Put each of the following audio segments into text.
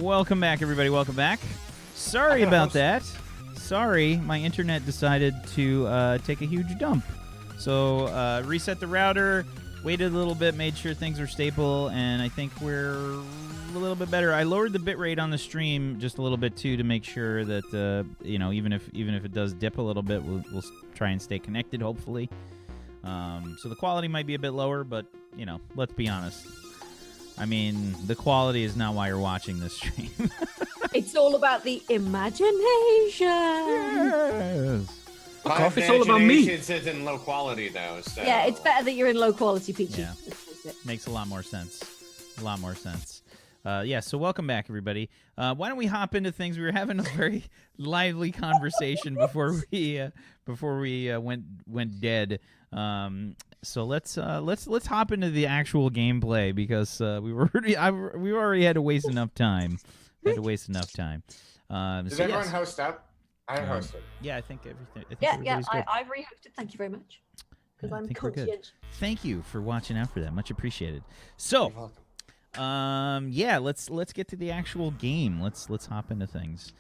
Welcome back, everybody. Welcome back. Sorry about that. Sorry, my internet decided to take a huge dump. So reset the router, waited a little bit, made sure things were stable, and I think we're a little bit better. I lowered the bitrate on the stream just a little bit too to make sure that even if it does dip a little bit, we'll try and stay connected. Hopefully, so the quality might be a bit lower, but let's be honest. I mean, the quality is not why you're watching this stream. It's all about the imagination. Yes. My it's all about me. It's in low quality though. So. Yeah, it's better that you're in low quality, Peachy. Yeah. Makes a lot more sense. So welcome back, everybody. Why don't we hop into things? We were having a very lively conversation before we went dead. So let's hop into the actual gameplay because we already had to waste enough time. Did everyone host up? I hosted. Yeah, I think everything. I re-hosted. Thank you very much. Because I'm conscious. Thank you for watching out for that. Much appreciated. So, let's get to the actual game. Let's hop into things.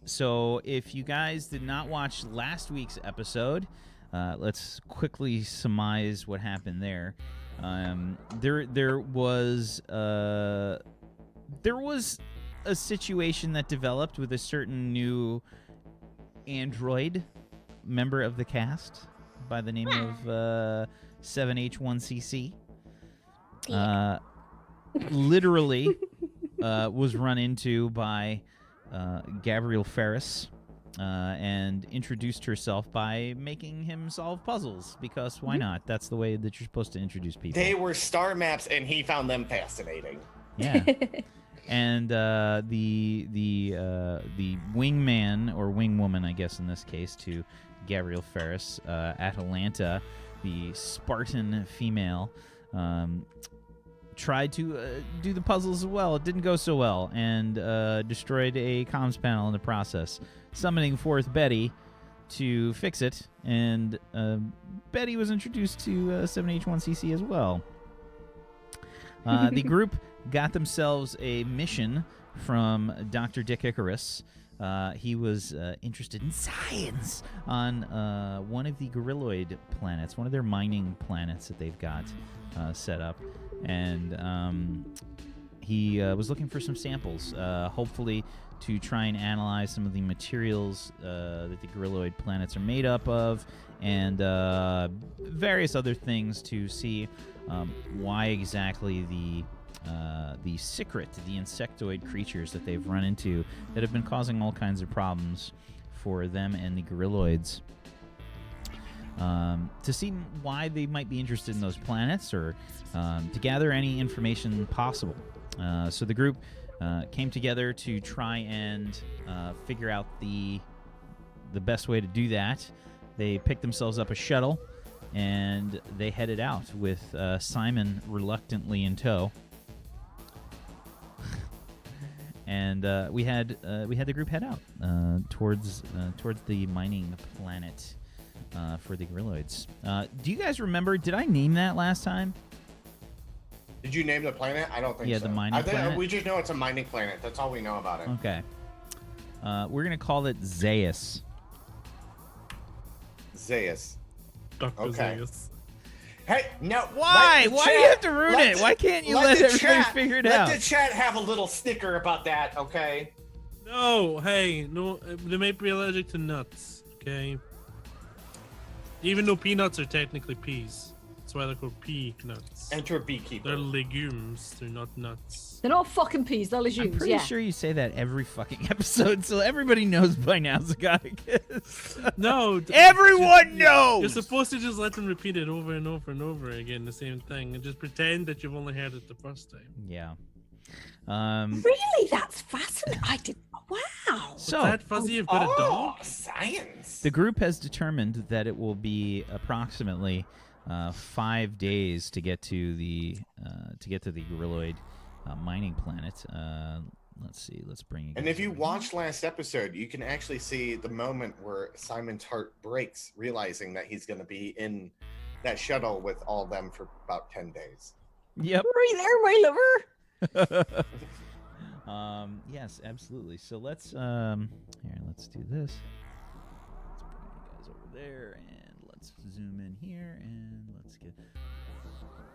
So if you guys did not watch last week's episode, let's quickly surmise what happened there. There was a situation that developed with a certain new android member of the cast by the name of 7H1CC. Literally was run into by Gavriel Ferris and introduced herself by making him solve puzzles, because why not? That's the way that you're supposed to introduce people. They were star maps, and he found them fascinating. Yeah. And the wingman, or wingwoman, I guess in this case, to Gavriel Ferris, Atalanta, the Spartan female, tried to do the puzzles as well. It didn't go so well, and destroyed a comms panel in the process, summoning forth Betty to fix it, and Betty was introduced to 7H1CC as well. The group got themselves a mission from Dr. Dick Icarus. He was interested in science on one of the Gorriloid planets, one of their mining planets that they've got set up. And he was looking for some samples, hopefully to try and analyze some of the materials that the Gorriloid planets are made up of, and various other things to see why exactly the Sik'Rit, the insectoid creatures that they've run into that have been causing all kinds of problems for them and the Gorriloids, to see why they might be interested in those planets, or to gather any information possible. So the group came together to try and figure out the best way to do that. They picked themselves up a shuttle, and they headed out with Simon reluctantly in tow. And we had the group head out towards the mining planet for the Gorriloids. Do you guys remember? Did I name that last time? Did you name the planet? I don't think so. Yeah, the mining planet. We just know it's a mining planet. That's all we know about it. Okay. We're gonna call it Zais. Zais. Dr. Okay. Zais. Hey, no. Why? Why do you have to ruin it? Why can't you let everybody figure it out? Let the chat have a little sticker about that, okay? No, hey, no, they may be allergic to nuts, okay? Even though peanuts are technically peas. That's why they're called peanuts. Enter beekeeper. They're legumes, they're not nuts. They're not fucking peas, they're legumes. I'm pretty sure you say that every fucking episode, so everybody knows by now, Zagaticus. No. Everyone knows! You're supposed to just let them repeat it over and over and over again, the same thing, and just pretend that you've only heard it the first time. Yeah. Really? That's fascinating. I did. Wow. So, Is that fuzzy? You've got a dog? Science. the group has determined that it will be approximately 5 days to get to the Gorriloid mining planet. Let's see. Let's bring you. And if you watched last episode, you can actually see the moment where Simon's heart breaks, realizing that he's going to be in that shuttle with all of them for about 10 days. Yep. Right there, my lover. Yes, absolutely. So let's here. Let's do this. Let's bring you guys over there, and let's zoom in here, and let's get.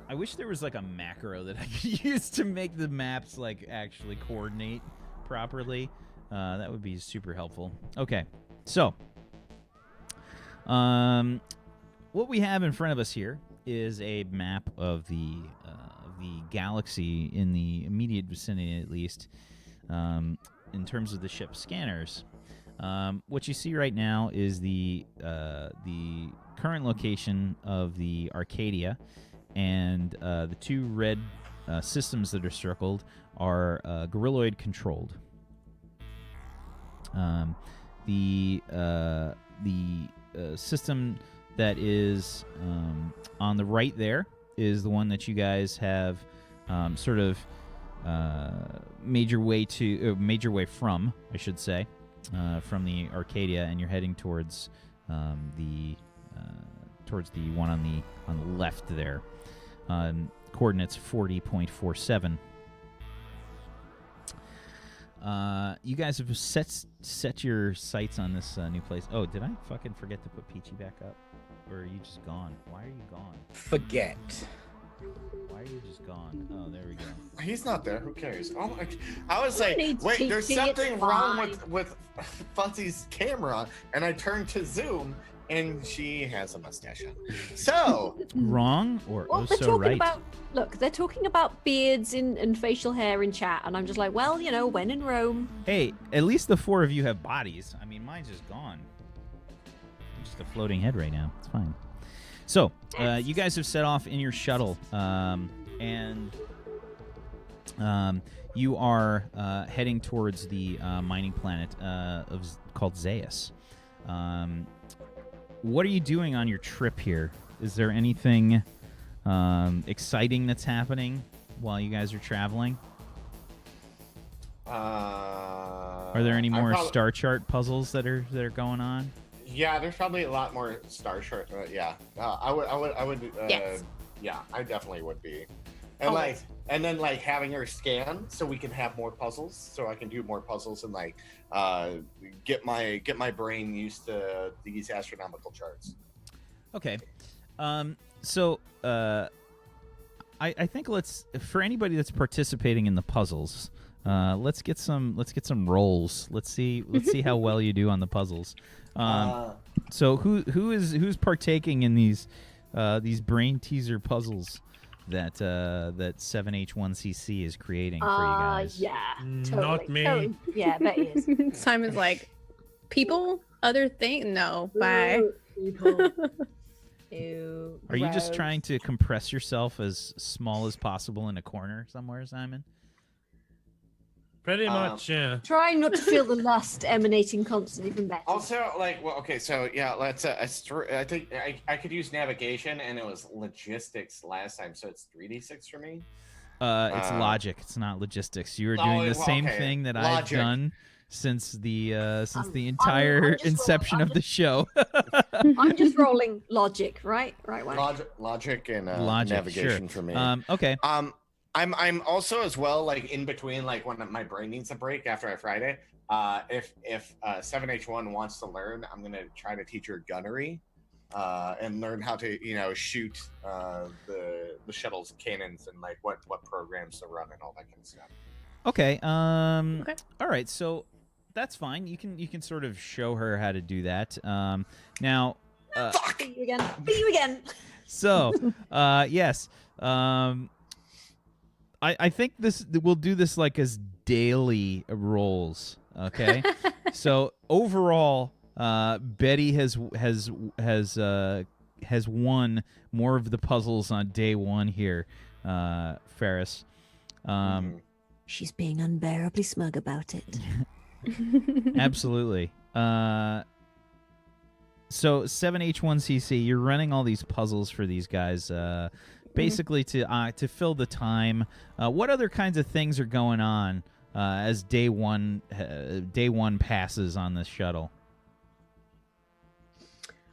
I wish there was like a macro that I could use to make the maps like actually coordinate properly. That would be super helpful. Okay, so what we have in front of us here is a map of the galaxy in the immediate vicinity, at least, in terms of the ship scanners. What you see right now is the current location of the Arcadia, and the two red systems that are circled are Gorriloid controlled. The system that is on the right there is the one that you guys have sort of made your way from, I should say, from the Arcadia, and you're heading towards the one on the left there. Coordinates 40.47. You guys have set your sights on this new place. Oh, did I fucking forget to put Peachy back up? Or are you just gone? Why are you gone? Forget. Why are you just gone? Oh, there we go. He's not there. Who cares? Oh my! I was like, needs wait, there's PC, something it's wrong fine. with Fuzzy's camera, and I turned to zoom, and she has a mustache on. So Wrong or Well, oh they're so talking right? about they're talking about beards and facial hair in chat, and I'm just like, well, when in Rome. Hey, at least the four of you have bodies. I mean, mine's just gone. I'm just a floating head right now. It's fine. So, you guys have set off in your shuttle, and you are heading towards the mining planet called Zais. What are you doing on your trip here? Is there anything exciting that's happening while you guys are traveling? Are there any more star chart puzzles that are going on? yeah, there's probably a lot more star chart. Yeah, I would. Yes. Yeah, I definitely would be. And and then having her scan so we can have more puzzles, so I can do more puzzles and get my brain used to these astronomical charts. Okay. So I think for anybody that's participating in the puzzles, let's get some rolls. Let's see how well you do on the puzzles. So who's partaking in these brain teaser puzzles that 7H1CC is creating for you guys? Yeah, totally. Not me. Totally. Yeah, I bet he is. Simon's like, people, other thing, no, bye. People. Ew, Are you just gross. trying to compress yourself as small as possible in a corner somewhere, Simon? Pretty much, yeah. Trying not to feel the lust emanating constantly from Betty. Also, okay, so yeah, let's. I think I could use navigation, and it was logistics last time, so it's 3d6 for me. It's logic. It's not logistics. You are doing the same thing that Logic. I've done since the entire I'm just inception of the show. I'm just rolling logic, right? Right, Logic and Logic, navigation sure. for me. Okay. I'm also as well in between when my brain needs a break after a Friday. If 7H1 wants to learn, I'm gonna try to teach her gunnery, and learn how to shoot the shuttle's cannons and what programs to run and all that kind of stuff. Okay. Okay. All right. So that's fine. You can sort of show her how to do that. Now. Be you again. Be you again. So, yes. I think we'll do this as daily rolls. Okay. So overall, Betty has won more of the puzzles on day one here, Ferris. She's being unbearably smug about it. Absolutely. So 7H1CC, you're running all these puzzles for these guys, basically to fill the time. What other kinds of things are going on as day one passes on this shuttle?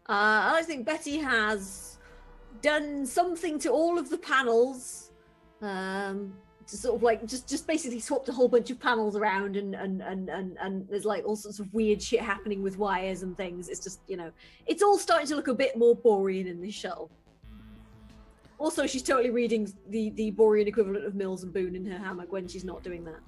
I think Betty has done something to all of the panels. sort of like just basically swapped a whole bunch of panels around, and there's like all sorts of weird shit happening with wires and things. It's just, you know, it's all starting to look a bit more Borean in this shuttle. Also, she's totally reading the Borean equivalent of Mills and Boone in her hammock when she's not doing that.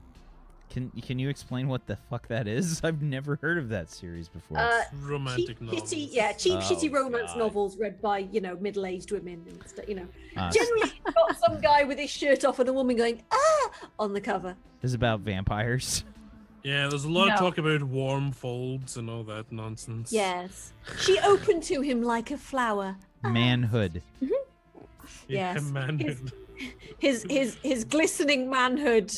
Can you explain what the fuck that is? I've never heard of that series before. Romantic novels. Shitty romance God. novels read by, you know, middle-aged women and stuff, you know. Generally, you've got some guy with his shirt off and a woman going, ah, on the cover. This is about vampires. Yeah, there's a lot of No. talk about warm folds and all that nonsense. Yes. She opened to him like a flower. Manhood. Yeah, Yes. manhood. His glistening manhood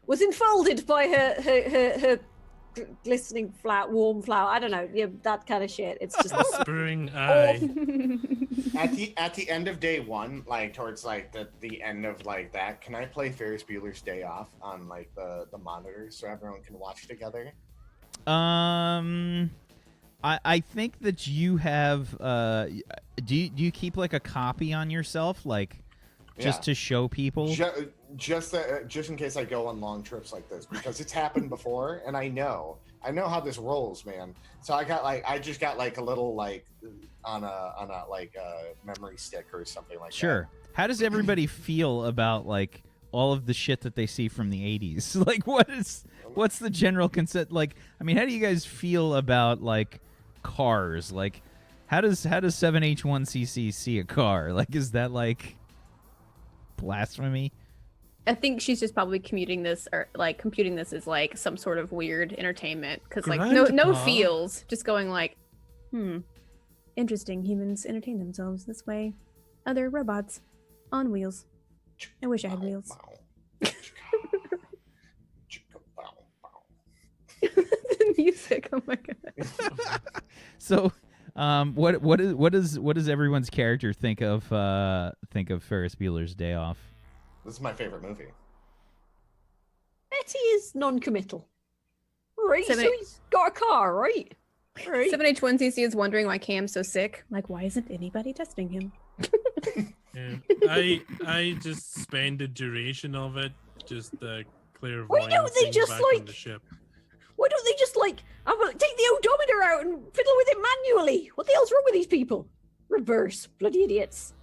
was enfolded by her glistening warm flower. I don't know, yeah, that kind of shit. It's just Whispering eye. At the end of day one, like towards like the end of like that, can I play Ferris Bueller's Day Off on like the monitors so everyone can watch together? I think that you have. Do you keep like a copy on yourself, like just Yeah. to show people? Just in case I go on long trips like this, because it's happened before, and I know how this rolls, man. So I just got like a little like on a like memory stick or something like that. Sure. How does everybody feel about like all of the shit that they see from the 80s? Like, what's the general consent? Like, I mean, how do you guys feel about like cars? Like, how does 7H1cc see a car? Like, is that like blasphemy? I think she's just probably computing this as like some sort of weird entertainment, because like no Grandpa. feels, just going like, interesting. Humans entertain themselves this way. Other robots on wheels. I wish I had wheels. The music. Oh my god. So, what does everyone's character think of Ferris Bueller's Day Off? This is my favorite movie. Betty is non-committal. Right, so 7H he's got a car, right? Right. 7H1cc is wondering why Cam's so sick. Like, why isn't anybody testing him? Yeah. I just spend the duration of it just clairvoyance Why don't they just, back on like- the ship. Why don't they just like take the odometer out and fiddle with it manually? What the hell's wrong with these people? Reverse, bloody idiots.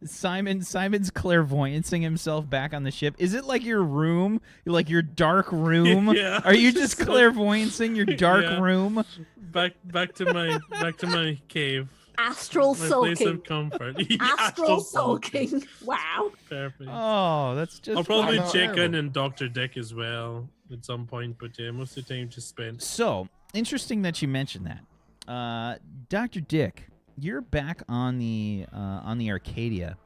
Simon's clairvoyancing himself back on the ship. Is it like your room, like your dark room? Yeah, Are you just just like- clairvoyancing your dark Yeah. room? Back to my cave. Astral My place sulking. of comfort. Astral sulking. Wow. Perfect. Oh, that's just. I'll probably I know. check in and Dr. Dick as well at some point, but yeah, most of the time just spent. So interesting that you mentioned that, Dr. Dick. You're back on the Arcadia,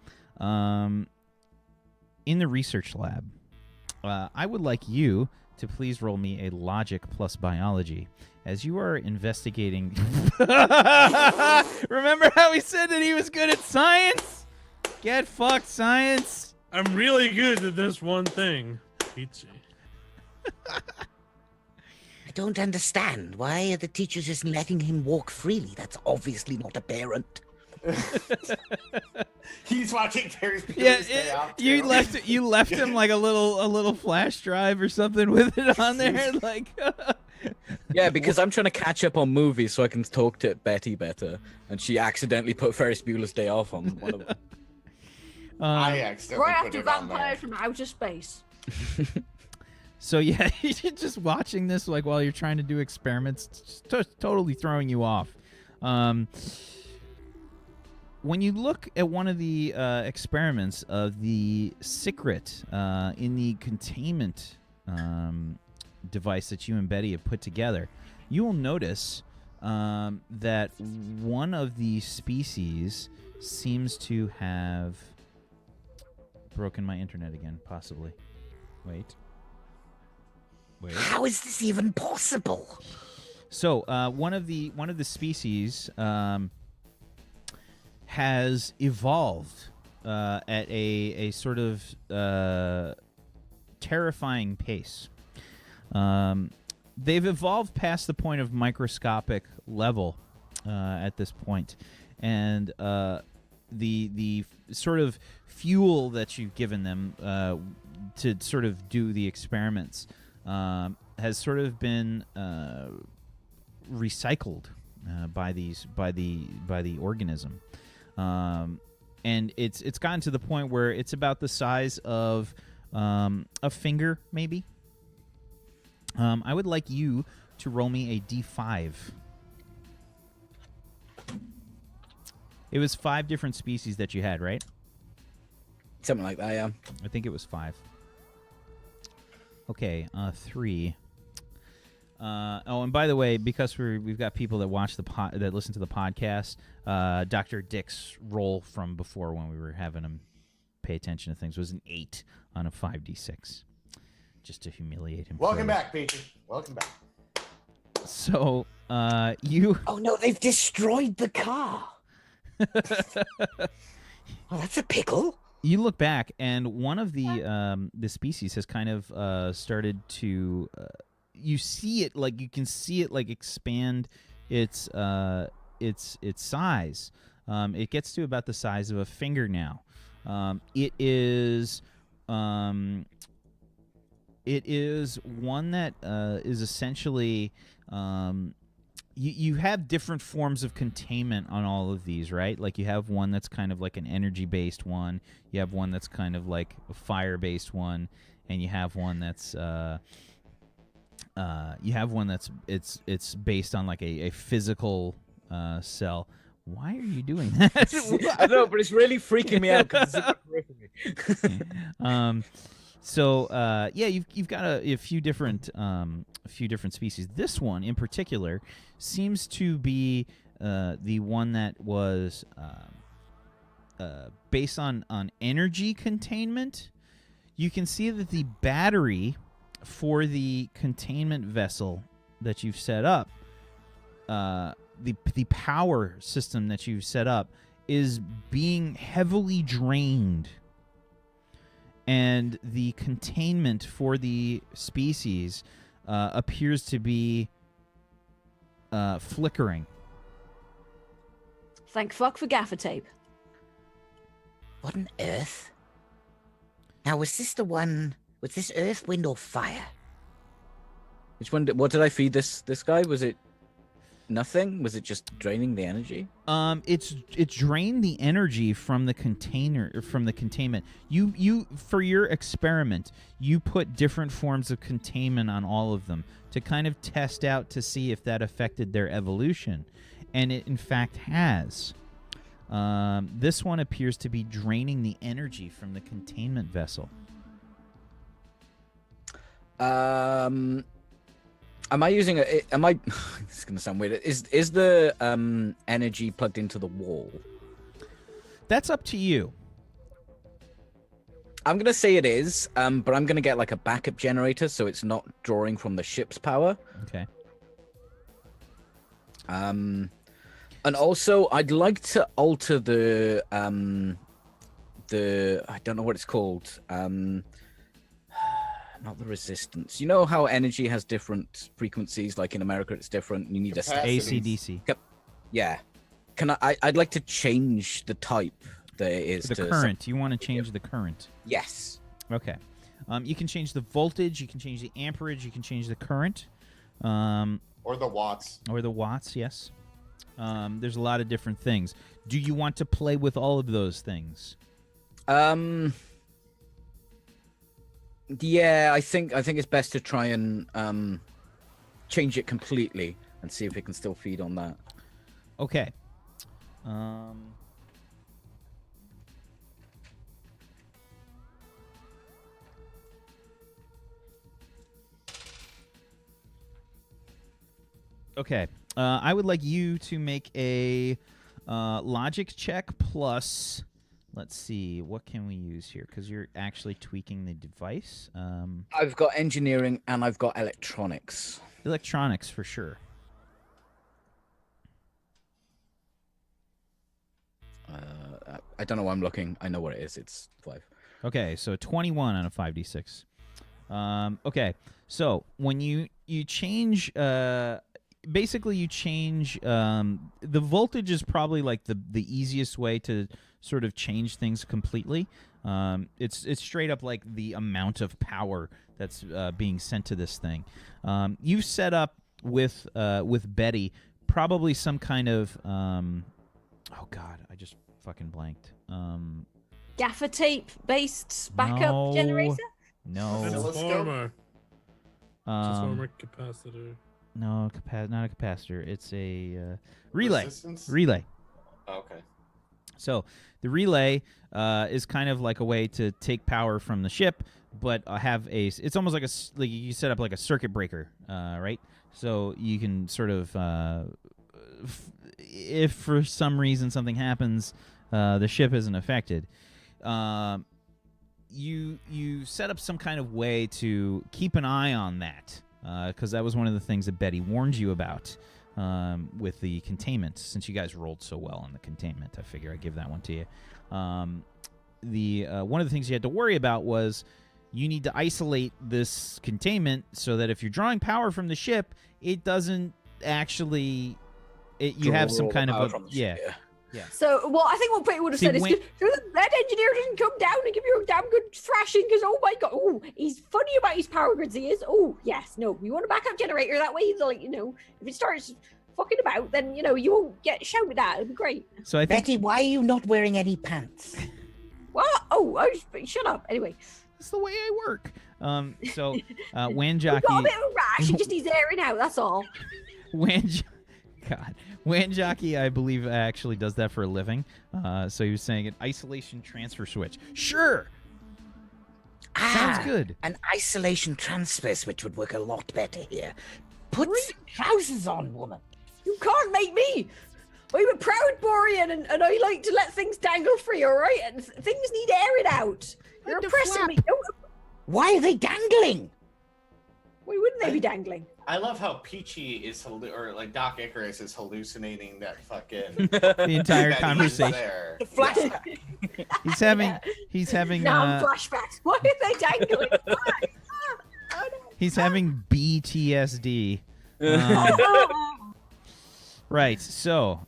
in the research lab. I would like you to please roll me a logic plus biology, as you are investigating. Remember how he said that he was good at science? Get fucked, science. I'm really good at this one thing. Peachy. I don't understand. Why are the teachers just letting him walk freely? That's obviously not a parent. He's watching Ferris Bueller's Yeah, Day Off, you too. left him like a little flash drive or something with it on there, like. Yeah, because I'm trying to catch up on movies so I can talk to Betty better, and she accidentally put Ferris Bueller's Day Off on one of them. I accidentally Right put after it on there. vampires from outer space. So yeah, you're just watching this like while you're trying to do experiments, just totally throwing you off. When you look at one of the experiments of the Sik'Rit in the containment device that you and Betty have put together, you will notice that one of the species seems to have broken my internet again, possibly. Wait. How is this even possible? So one of the species has evolved at a sort of terrifying pace. They've evolved past the point of microscopic level at this point, and the sort of fuel that you've given them to sort of do the experiments has sort of been recycled by the organism, and it's gotten to the point where it's about the size of a finger, maybe. I would like you to roll me a d5. It was 5 different species that you had, right? Something like that, yeah. I think it was 5. Okay, 3. Oh, and by the way, because we've got people that watch that listen to the podcast, Dr. Dick's roll from before when we were having him pay attention to things was an 8 on a 5d6, just to humiliate him. Welcome back, Peachy. Welcome back. So, you. Oh no, they've destroyed the car. Oh, that's a pickle. You look back, and one of the species has kind of started to. You see it, like you can see it, like expand its size. It gets to about the size of a finger now. It is one that is essentially. You have different forms of containment on all of these, right? Like you have one that's kind of like an energy-based one. You have one that's kind of like a fire-based one, and you have one that's it's based on like a physical cell. Why are you doing that? I know, but it's really freaking me out because it's horrific. So yeah, you've got a few different species. This one in particular seems to be the one that was based on energy containment. You can see that the battery for the containment vessel that you've set up, the power system that you've set up, is being heavily drained. And the containment for the species appears to be flickering. Thank fuck for gaffer tape. What on earth? Now, was this the one? Was this earth, wind, or fire? Which one? What did I feed this guy? Was it nothing? Was it just draining the energy? It drained the energy from the containment. You for your experiment, you put different forms of containment on all of them to kind of test out to see if that affected their evolution, and it in fact has. This one appears to be draining the energy from the containment vessel. Am I using a? Am I? This is gonna sound weird. Is the energy plugged into the wall? That's up to you. I'm gonna say it is, but I'm gonna get like a backup generator so it's not drawing from the ship's power. Okay. And also I'd like to alter the I don't know what it's called. Not the resistance. You know how energy has different frequencies? Like in America, it's different. You need a AC/DC. Yeah. Can I'd like to change the type that it is The current. You want to change the current. Yes. Okay. You can change the voltage. You can change the amperage. You can change the current. Or the watts. Or the watts. Yes. There's a lot of different things. Do you want to play with all of those things? Yeah, I think it's best to try and change it completely and see if it can still feed on that. Okay. Okay. I would like you to make a logic check plus. Let's see, what can we use here? Because you're actually tweaking the device. I've got engineering and I've got electronics. Electronics, for sure. I don't know why I'm looking. I know what it is. It's 5. Okay, so 21 on a 5d6. Okay, so when you change basically you change the voltage is probably like the easiest way to sort of change things completely. It's straight up like the amount of power that's being sent to this thing. You've set up with Betty probably some kind of oh god, I just fucking blanked. Gaffer tape based backup generator? No. Transformer. Transformer capacitor. No, not a capacitor. It's a relay. Resistance? Relay. Oh, okay. So the relay is kind of like a way to take power from the ship, but have it's almost like like you set up like a circuit breaker, right? So you can sort of, if for some reason something happens, the ship isn't affected. You set up some kind of way to keep an eye on that, because that was one of the things that Betty warned you about. With the containment, since you guys rolled so well on the containment, I figure I'd give that one to you. One of the things you had to worry about was you need to isolate this containment so that if you're drawing power from the ship, it doesn't actually. You have some kind of yeah. So, well, I think what Betty would have said is, that engineer didn't come down and give you a damn good thrashing, because, oh my god, oh, he's funny about his power grids, he is. Oh, yes, no, we want a backup generator, that way, like, if it starts fucking about, then, you won't get shouted at, it'd be great. So I think... Betty, why are you not wearing any pants? What? Oh, shut up, anyway. That's the way I work. So, Wanjockey... Got a bit of a rash, he just needs airing out, that's all. God. Wanjockey, I believe, actually does that for a living. So he was saying an isolation transfer switch. Sure. Sounds good. An isolation transfer switch would work a lot better here. Put some trousers on, woman. You can't make me. I'm a proud Borean, and I like to let things dangle free, all right? And things need airing out. You're oppressing me. Why are they dangling? Why wouldn't they be dangling? I love how Peachy is, or like Doc Icarus is hallucinating that fucking the entire that conversation. The flashback. He's having now flashbacks. Why are they dangling? He's having BTSD. Right. So,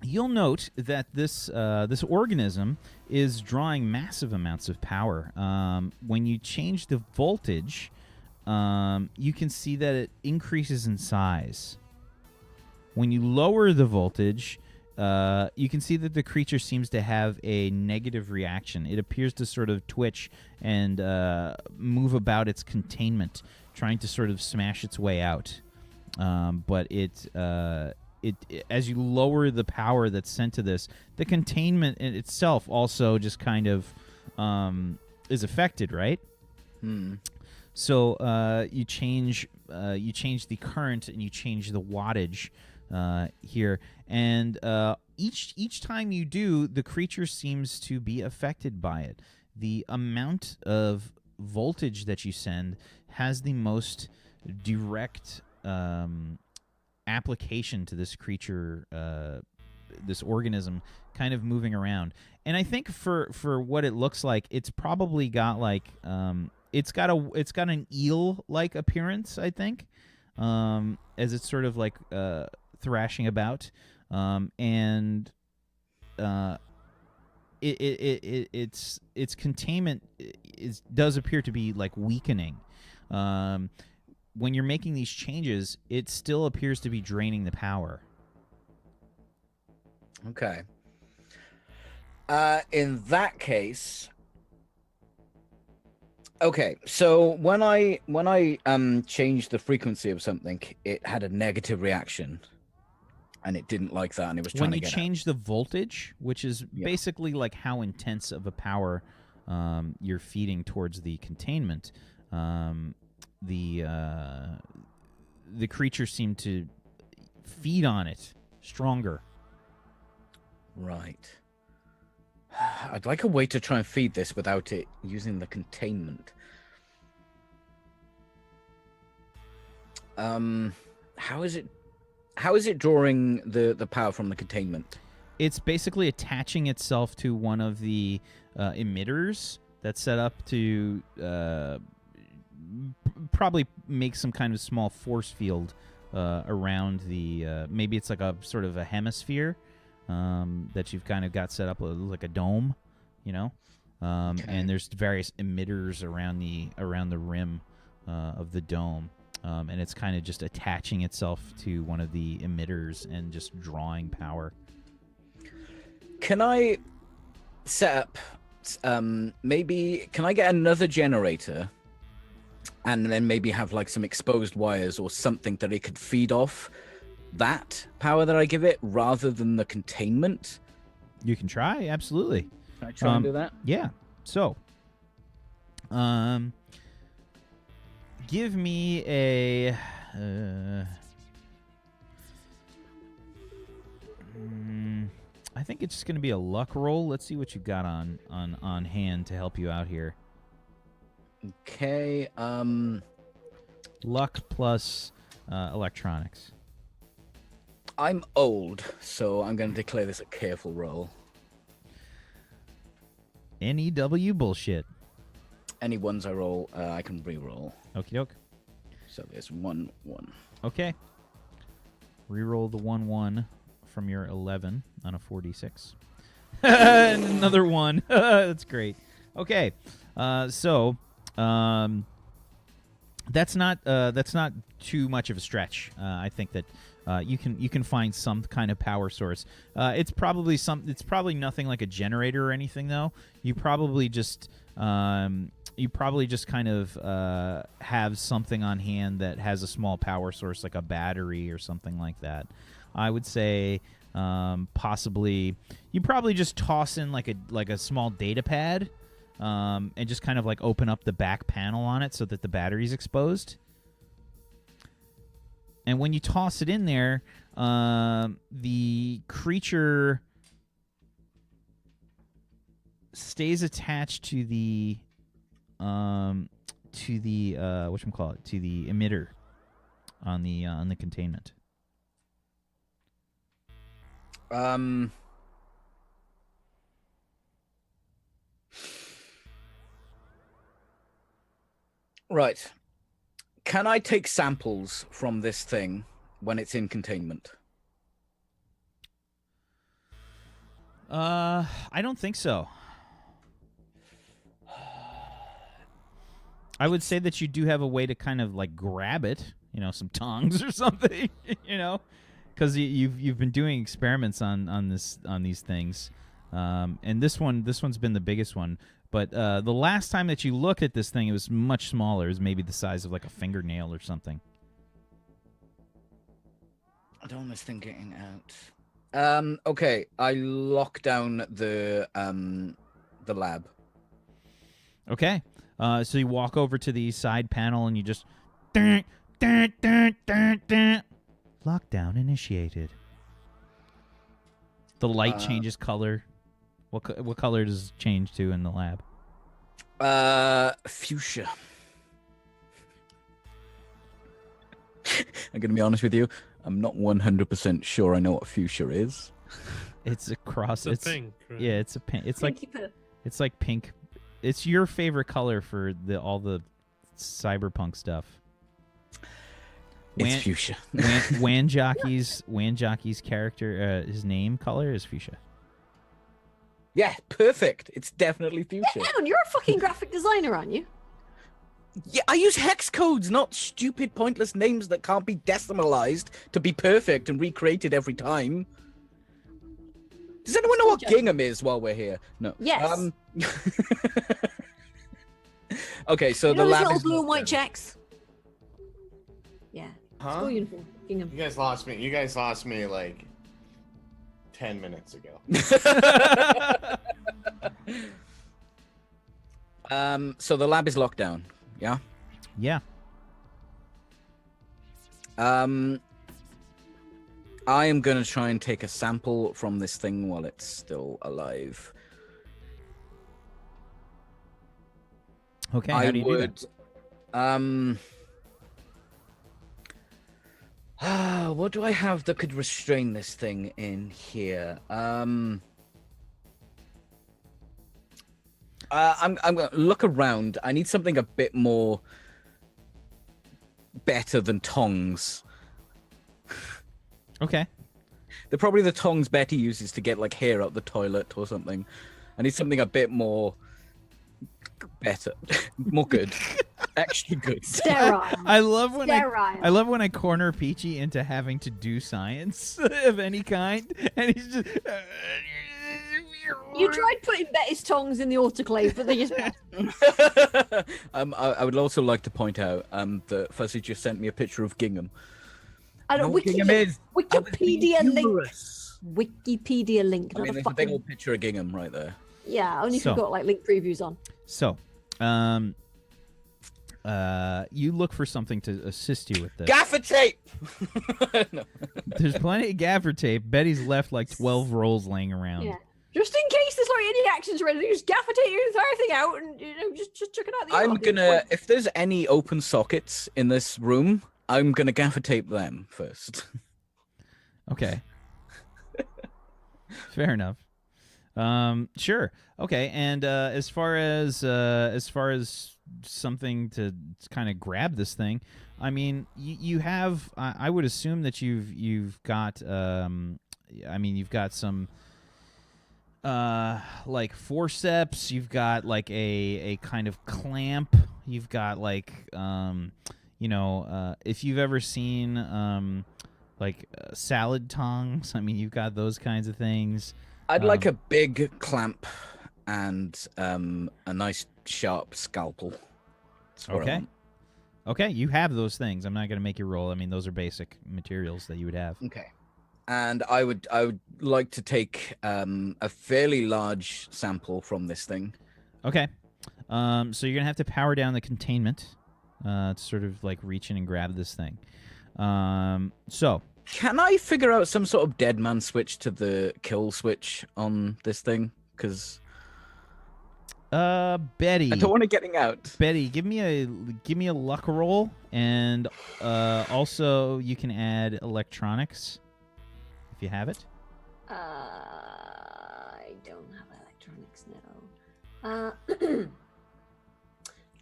you'll note that this organism is drawing massive amounts of power. When you change the voltage, you can see that it increases in size. When you lower the voltage, you can see that the creature seems to have a negative reaction. It appears to sort of twitch and move about its containment, trying to sort of smash its way out. But it as you lower the power that's sent to this, the containment in itself also just kind of is affected, right? So you change the current and you change the wattage here, and each time you do, the creature seems to be affected by it. The amount of voltage that you send has the most direct application to this creature, this organism kind of moving around. And I think for what it looks like, it's probably got like it's got an eel-like appearance, I think, as it's sort of like thrashing about, and its containment does appear to be like weakening. When you're making these changes, it still appears to be draining the power. Okay. In that case, okay. So when I changed the frequency of something, it had a negative reaction, and it didn't like that, and it was trying to get When you change the voltage, which is basically like how intense of a power you're feeding towards the containment, the creature seemed to feed on it stronger. Right. I'd like a way to try and feed this without it using the containment. How is it drawing the power from the containment? It's basically attaching itself to one of the emitters that's set up to probably make some kind of small force field around the maybe it's like a sort of a hemisphere that you've kind of got set up like a dome, you know. And there's various emitters around the rim of the dome, and it's kind of just attaching itself to one of the emitters and just drawing power. Can I set up? Maybe can I get another generator, and then maybe have like some exposed wires or something that it could feed off that power that I give it, rather than the containment? You can try, absolutely. Can I try and do that? Yeah. So, give me a. I think it's just going to be a luck roll. Let's see what you've got on hand to help you out here. Okay. Luck plus electronics. I'm old, so I'm going to declare this a careful roll. N.e.w. bullshit. Any ones I roll, I can re-roll. Okie doke. So there's 1-1. Okay. Reroll the 1-1 from your 11 on a 4d6. And another 1. That's great. Okay. So that's not too much of a stretch. I think that you can find some kind of power source. It's probably nothing like a generator or anything, though. You probably just kind of have something on hand that has a small power source, like a battery or something like that. I would say possibly you probably just toss in like a small data pad, and just kind of like open up the back panel on it so that the battery's exposed. And when you toss it in there, the creature stays attached to the whatchamacallit, to the emitter on the containment. Right. Can I take samples from this thing when it's in containment? I don't think so. I would say that you do have a way to kind of like grab it, some tongs or something, because you've been doing experiments on these things, and this one's been the biggest one. But the last time that you looked at this thing, it was much smaller. It was maybe the size of like a fingernail or something. I don't want this thing getting out. Okay, I lock down the lab. Okay. So you walk over to the side panel and you just lockdown initiated. The light changes color. What color does it change to in the lab? Fuchsia. I'm gonna be honest with you. I'm not 100% sure I know what fuchsia is. It's a cross. It's pink. Right? Yeah, it's a pink. It's like pink. It's your favorite color for all the cyberpunk stuff. It's fuchsia. Wan Jockey's character, his name color is fuchsia. Yeah, perfect. It's definitely fuchsia. Hang on, you're a fucking graphic designer, aren't you? Yeah, I use hex codes, not stupid, pointless names that can't be decimalized to be perfect and recreated every time. Does anyone know what gingham is while we're here? No. Yes. Okay, so the those lab little is blue and white checks. Yeah. Huh? School uniform. Gingham. You guys lost me. You guys lost me like 10 minutes ago. So the lab is locked down. Yeah. Yeah. I am gonna try and take a sample from this thing while it's still alive. Okay. How do you do that? What do I have that could restrain this thing in here? I'm gonna look around. I need something a bit more better than tongs. Okay. They're probably the tongs Betty uses to get like hair out the toilet or something. I need something a bit more better, more good, actually good. Sterile. I love when Sterile. I love when I corner Peachy into having to do science of any kind, and he's just. You tried putting Betty's tongs in the autoclave, but they just. I would also like to point out that Fuzzy just sent me a picture of Gingham. I don't. You know what Gingham is? Wikipedia link. Wikipedia link. I Not mean, a there's a fucking. big old picture of Gingham right there. Yeah, only if So- you've got like link previews on. So, you look for something to assist you with this. Gaffer tape. No. There's plenty of gaffer tape. Betty's left like 12 rolls laying around. Yeah. Just in case there's like any actions ready, just gaffer tape your entire thing out and just chuck it out the I'm yard. gonna, if there's any open sockets in this room, I'm gonna gaffer tape them first. Okay. Fair enough. Sure. Okay. And as far as something to kind of grab this thing, I mean, you have. I would assume that you've got. You've got some. Like forceps. You've got like a kind of clamp. You've got like if you've ever seen salad tongs. I mean, you've got those kinds of things. I'd like a big clamp and a nice sharp scalpel. That's what I Okay. want. Okay, you have those things. I'm not going to make you roll. I mean, those are basic materials that you would have. Okay. And I would like to take a fairly large sample from this thing. Okay. So you're going to have to power down the containment to sort of like reach in and grab this thing. So Can I figure out some sort of dead man switch to the kill switch on this thing? Because Betty. I don't want it getting out. Betty, give me a luck roll, and also you can add electronics if you have it. I don't have electronics now.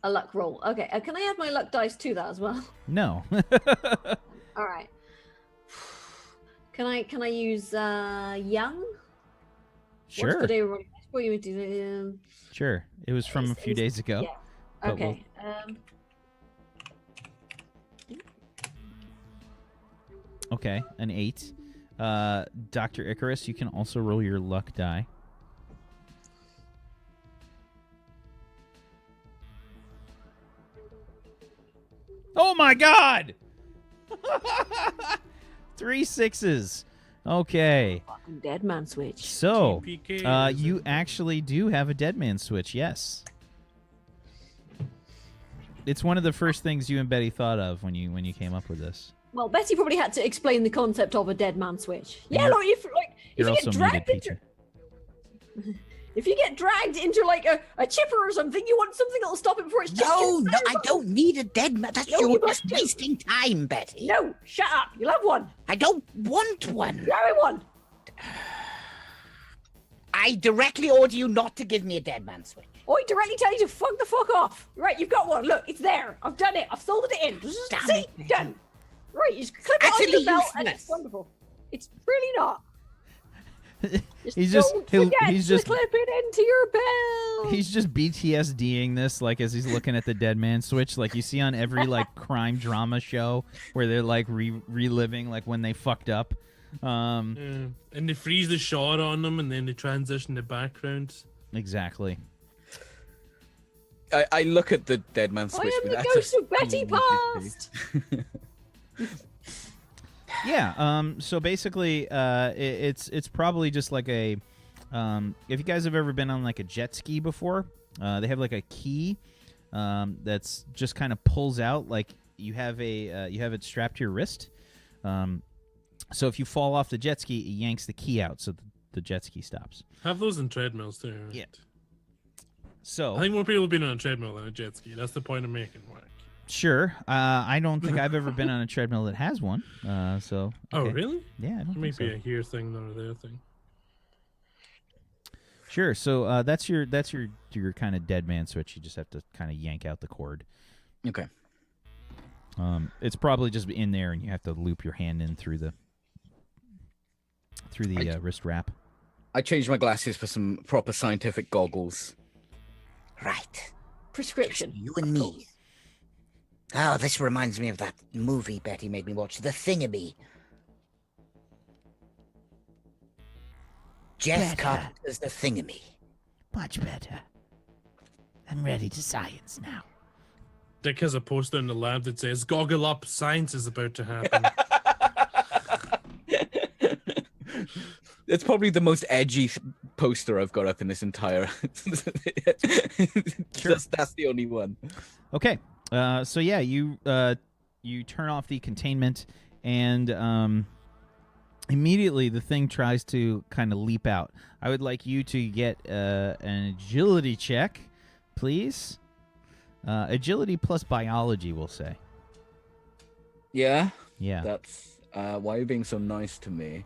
A luck roll. Okay. Can I add my luck dice to that as well? No. All right. Can I use young? What's Sure. the day we're running? What you do? Sure. It was from a few days ago. Yeah. but Okay. Okay, an 8. Dr. Icarus, you can also roll your luck die. Oh my god! 3 6s. Okay. Fucking dead man switch. So, TPK you actually do have a dead man switch, yes. It's one of the first things you and Betty thought of when you came up with this. Well, Betty probably had to explain the concept of a dead man switch. Yeah, You're- like if You're you also get muted, dragged into Peter. if you get dragged into like a chipper or something, you want something that'll stop it before it's No, I don't need a dead man. That's No, you're you just must do. wasting time, Betty. No, shut up. You'll have one. I don't want one. You'll have one. I directly order you not to give me a dead man switch. I directly tell you to fuck the fuck off. Right, you've got one. Look, it's there. I've done it. I've soldered it in. Damn See? it, Betty. Done. Right, you just clip it on Utterly your belt and useless. it's wonderful. It's really not. He's just- don't he'll- forget he's to just- clip it into your belt. He's just BTSDing this, like, as he's looking at the dead man switch, like you see on every like crime drama show where they're like reliving like when they fucked up. Yeah. And they freeze the shot on them, and then they transition the background. Exactly. I look at the dead man switch. I am with the utter ghost of Betty stupidity. Past. Yeah. So basically, it's probably just like a. If you guys have ever been on like a jet ski before, they have like a key that's just kind of pulls out. Like you have it strapped to your wrist. So if you fall off the jet ski, it yanks the key out, so the jet ski stops. Have those in treadmills too. Right? Yeah. So I think more people have been on a treadmill than a jet ski. That's the point I'm making. Mark. sure. I don't think I've ever been on a treadmill that has one. So. Oh, okay. really? Yeah, I don't It may think so. be a here thing, not a there thing. Sure. So that's your kind of dead man switch. You just have to kind of yank out the cord. Okay. It's probably just in there, and you have to loop your hand in through the through the wrist wrap. I changed my glasses for some proper scientific goggles. Right. Prescription. You and me. Oh, this reminds me of that movie Betty made me watch, The Thingamy. Jeff Better. Carpenter's The Thingamy. Much better. I'm ready to science now. Dick has a poster in the lab that says, "Goggle up, science is about to happen." It's probably the most edgy poster I've got up in this entire. That's the only one. Okay. So yeah, you turn off the containment, and immediately the thing tries to kind of leap out. I would like you to get an agility check, please. Agility plus biology, we'll say. Yeah. Yeah. That's why are you being so nice to me?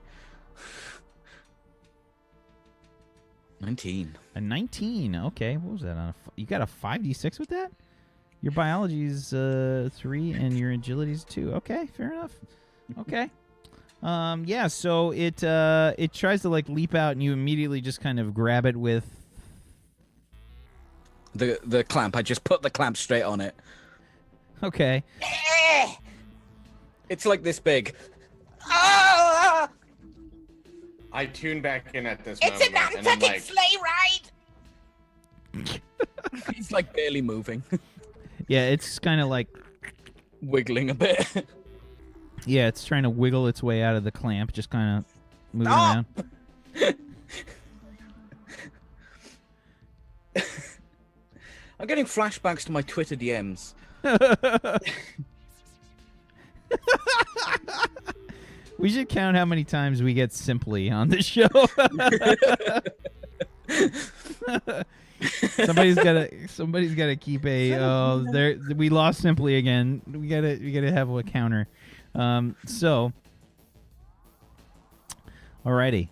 19. A 19. Okay. What was that on? You got a 5d6 with that? Your biology's 3 and your agility's 2. Okay, fair enough. Okay. Yeah, so it tries to like leap out, and you immediately just kind of grab it with The clamp. I just put the clamp straight on it. Okay. It's like this big. I tune back in at this It's an moment, and I'm amphibian like, sleigh ride! He's like barely moving. Yeah, it's kind of like Wiggling a bit. yeah, it's trying to wiggle its way out of the clamp, just kind of moving around. I'm getting flashbacks to my Twitter DMs. We should count how many times we get simply on this show. Somebody's gotta keep a we lost simply again. We gotta have a counter. So alrighty.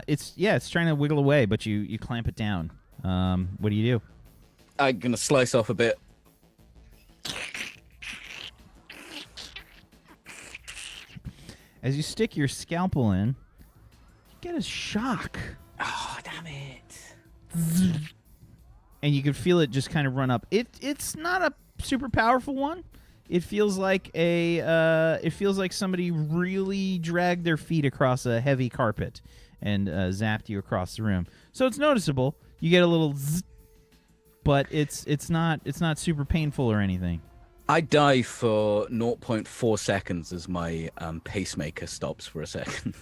It's trying to wiggle away, but you clamp it down. What do you do? I'm gonna slice off a bit. As you stick your scalpel in, you get a shock. Oh, damn it. And you can feel it just kind of run up. It's not a super powerful one. It feels like somebody really dragged their feet across a heavy carpet and zapped you across the room. So it's noticeable. You get a little zzz, but it's not super painful or anything. I die for 0.4 seconds as my pacemaker stops for a second.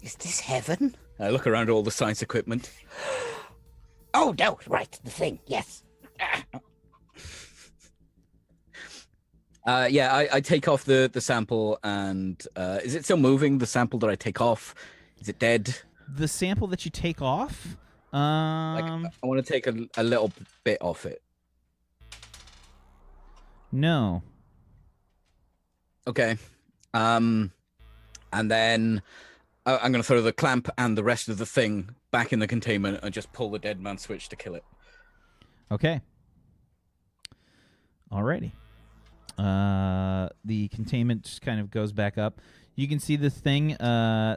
Is this heaven? I look around at all the science equipment. Oh, no, right, the thing, yes. I take off the sample, and is it still moving, the sample that I take off? Is it dead? The sample that you take off? I want to take a little bit off it. No. Okay. And then I'm going to throw the clamp and the rest of the thing back in the containment and just pull the dead man switch to kill it. Okay. Alrighty. The containment just kind of goes back up. You can see this thing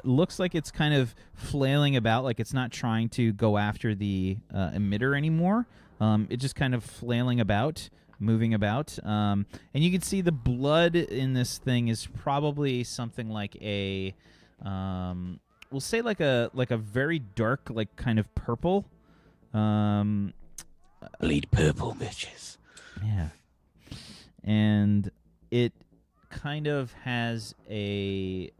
looks like it's kind of flailing about, like it's not trying to go after the emitter anymore. It's just kind of flailing about, moving about. And you can see the blood in this thing is probably something like a, we'll say like a very dark, like kind of purple. Bleed purple, bitches. Yeah. And it kind of has a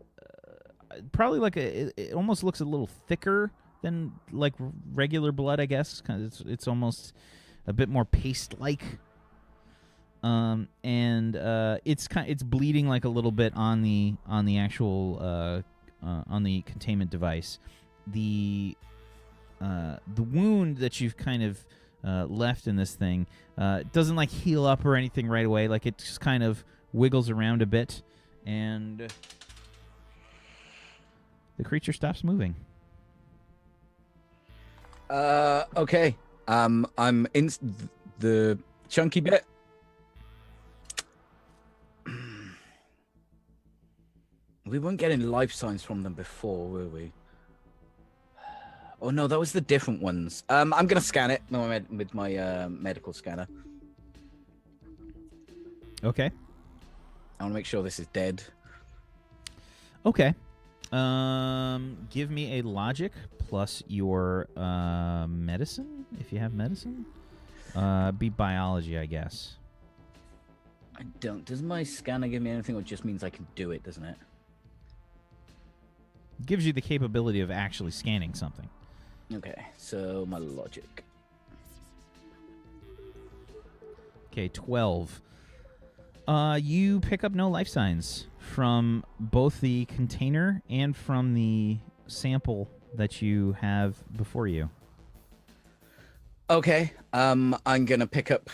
probably like it almost looks a little thicker than like regular blood, I guess. It's almost a bit more paste-like. And it's bleeding like a little bit on the actual on the containment device. The wound that you've kind of left in this thing doesn't like heal up or anything right away. Like it just kind of wiggles around a bit, and the creature stops moving. Okay. I'm in the chunky bit. We weren't getting life signs from them before, were we? Oh no, that was the different ones. I'm gonna scan it with my medical scanner. Okay. I want to make sure this is dead. Okay. Give me a logic plus your medicine, if you have medicine. Be biology, I guess. I don't. Does my scanner give me anything, or it just means I can do it, doesn't it? Gives you the capability of actually scanning something. Okay, so my logic. Okay, 12. You pick up no life signs from both the container and from the sample that you have before you. Okay, I'm gonna pick up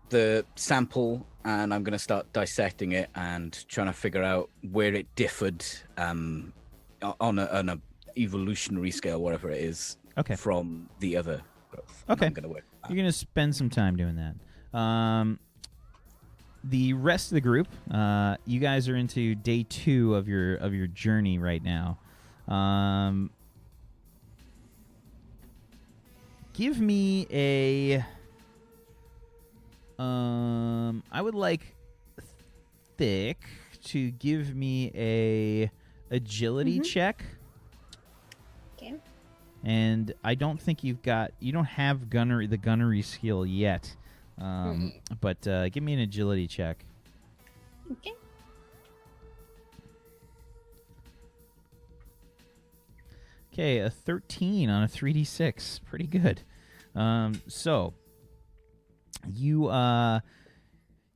the sample and I'm gonna start dissecting it and trying to figure out where it differed on a evolutionary scale, whatever it is, Okay. from the other growth. Okay. I'm gonna work. You're going to spend some time doing that. The rest of the group, you guys are into day 2 of your journey right now. Give me a... I would like Thick to give me a agility check. Okay. And I don't think you don't have the gunnery skill yet. But give me an agility check. Okay. Okay, a 13 on a 3d6. Pretty good. So you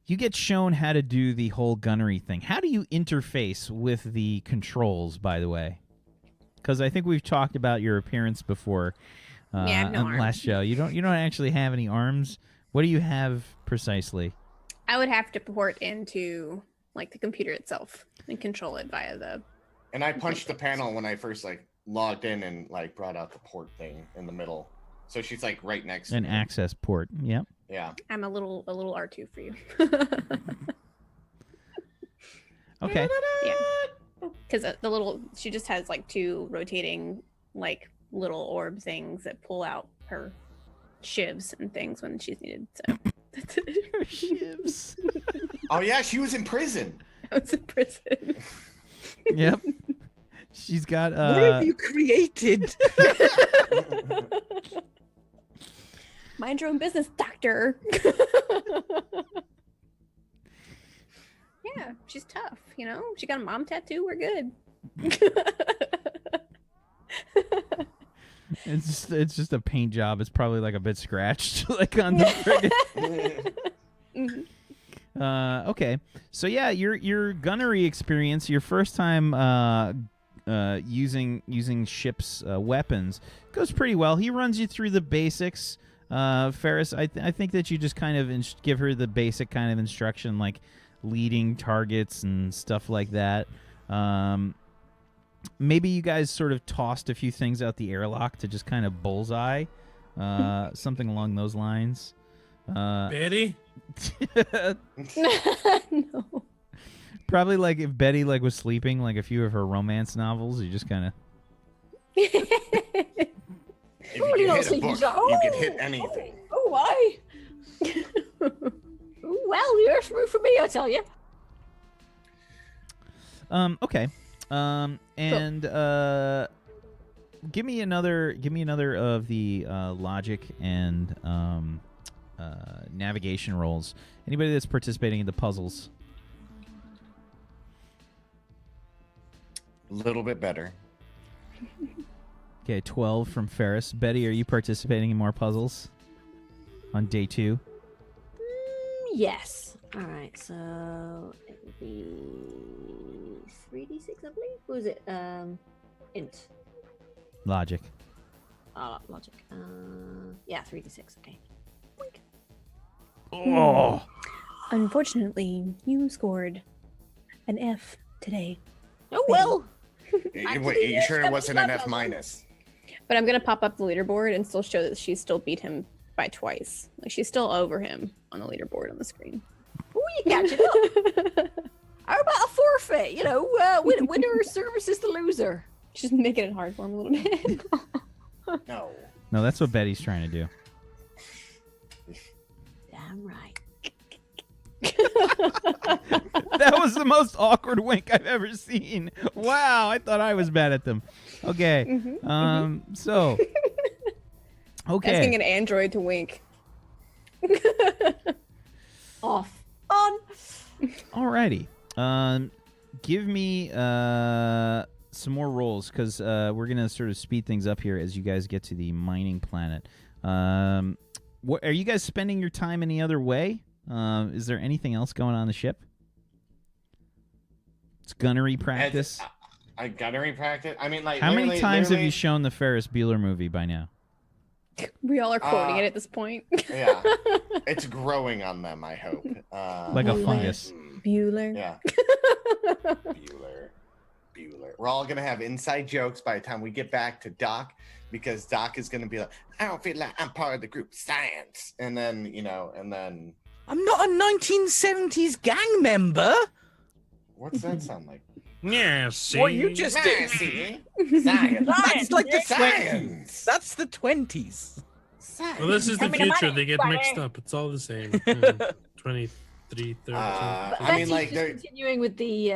get shown how to do the whole gunnery thing. How do you interface with the controls, by the way? Because I think we've talked about your appearance before Yeah, I have no on the last show. You don't actually have any arms. What do you have precisely? I would have to port into like the computer itself and control it via the. And I punched the panel when I first logged in and brought out the port thing in the middle. So she's right next to An me. access port. Yep. Yeah. I'm a little R2 for you. Okay. Yeah. Because she just has 2 rotating little orb things that pull out her shivs and things when she's needed. So that's it. Her shivs. Oh yeah, she was in prison. I was in prison. Yep. She's got What have you created? Mind your own business, doctor. Yeah, she's tough, She got a mom tattoo, we're good. It's just a paint job. It's probably a bit scratched on the friggin'. Okay. So yeah, your gunnery experience, your first time using ship's weapons goes pretty well. He runs you through the basics. Ferris, I think that you just kind of give her the basic kind of instruction, like leading targets and stuff like that. Maybe you guys sort of tossed a few things out the airlock to just kind of bullseye, something along those lines. Betty? No. Probably if Betty was sleeping, a few of her romance novels, you just kind of. If you can hit a book, you can hit anything. Oh, why? Well, you're through for me, I tell you. Okay. And give me another of the logic and navigation rolls. Anybody that's participating in the puzzles. A little bit better. Okay, 12 from Ferris. Betty, are you participating in more puzzles on day 2? Yes. All right, so it would be 3d6, I believe. What was it? Int. Logic. Logic. Yeah, 3d6. Okay. Boink. Oh. Unfortunately, you scored an F today. Oh well. Wait, you sure it wasn't an F minus? But I'm gonna pop up the leaderboard and still show that she still beat him by twice. She's still over him on the leaderboard on the screen. Oh, you catch it up. How about a forfeit? You know, winner services the loser. Just making it hard for him a little bit. No. No, that's what Betty's trying to do. Damn right. That was the most awkward wink I've ever seen. Wow, I thought I was bad at them. Okay. So. Okay. Asking an android to wink. Off. On. Alrighty. Give me some more rolls because we're gonna sort of speed things up here as you guys get to the mining planet. What are you guys spending your time any other way? Is there anything else going on the ship? It's gunnery practice. Gunnery practice. I mean, like, how many times have literally- you shown the Ferris Bueller movie by now? We all are quoting it at this point. Yeah, it's growing on them. I hope. Like a fungus. Bueller. Yeah. Bueller. We're all gonna have inside jokes by the time we get back to Doc, because Doc is gonna be like, "I don't feel like I'm part of the group science," and then I'm not a 1970s gang member. what's that sound like? Yeah, see. What you just did. See? Science. That's like the Science. That's the 20s. Science. Well, this is the Coming to future. money, They get buddy. mixed up. It's all the same. 23, 32. I Betty's mean, like, just they're continuing with the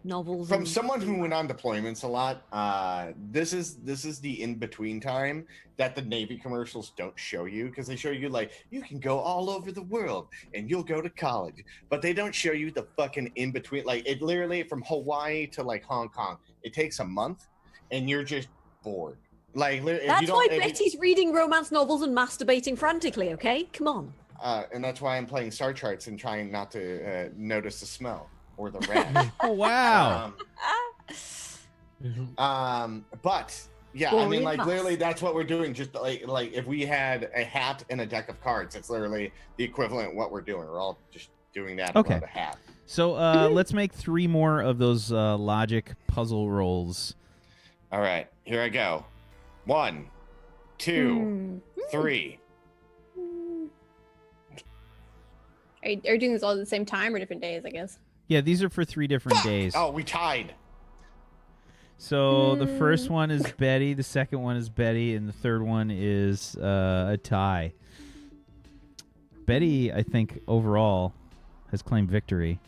novels. from and- someone who went on deployments a lot. This is the in between time that the Navy commercials don't show you, because they show you like you can go all over the world and you'll go to college, but they don't show you the fucking in between. Like, it literally from Hawaii to like Hong Kong, it takes a month, and you're just bored. Like, if you That's don't, why if you- Betty's reading romance novels and masturbating frantically. Okay, come on. and that's why I'm playing star charts and trying not to notice the smell or the rash. Oh wow. But yeah, I Boring mean, like, must. literally, that's what we're doing. Just like if we had a hat and a deck of cards, it's literally the equivalent of what we're doing. We're all just doing that Okay. without a hat. So let's make 3 more of those logic puzzle rolls. All right, here I go. 1, 2, 3. Are you doing this all at the same time or different days, I guess? Yeah, these are for 3 different days. Oh, we tied. So the first one is Betty, the second one is Betty, and the third one is a tie. Betty, I think, overall, has claimed victory.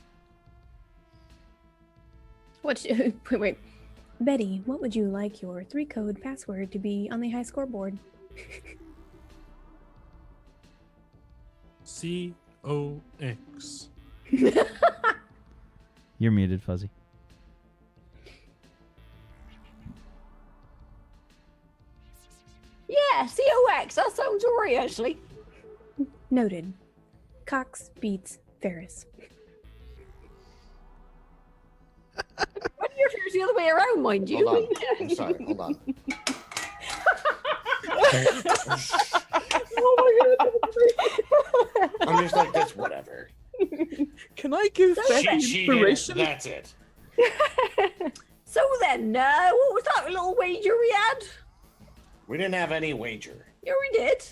Wait. Betty, what would you like your 3-code password to be on the high scoreboard? COX. You're muted, Fuzzy. Yeah, COX. That sounds alright, actually. Noted. Cox beats Ferris. When you're the other way around, mind you. Hold on. I'm sorry. Hold on. Oh my god. I'm just like this. Whatever. Can I give Betty She cheated. inspiration? That's it. So then, what was that little wager we had? We didn't have any wager. Yeah, we did.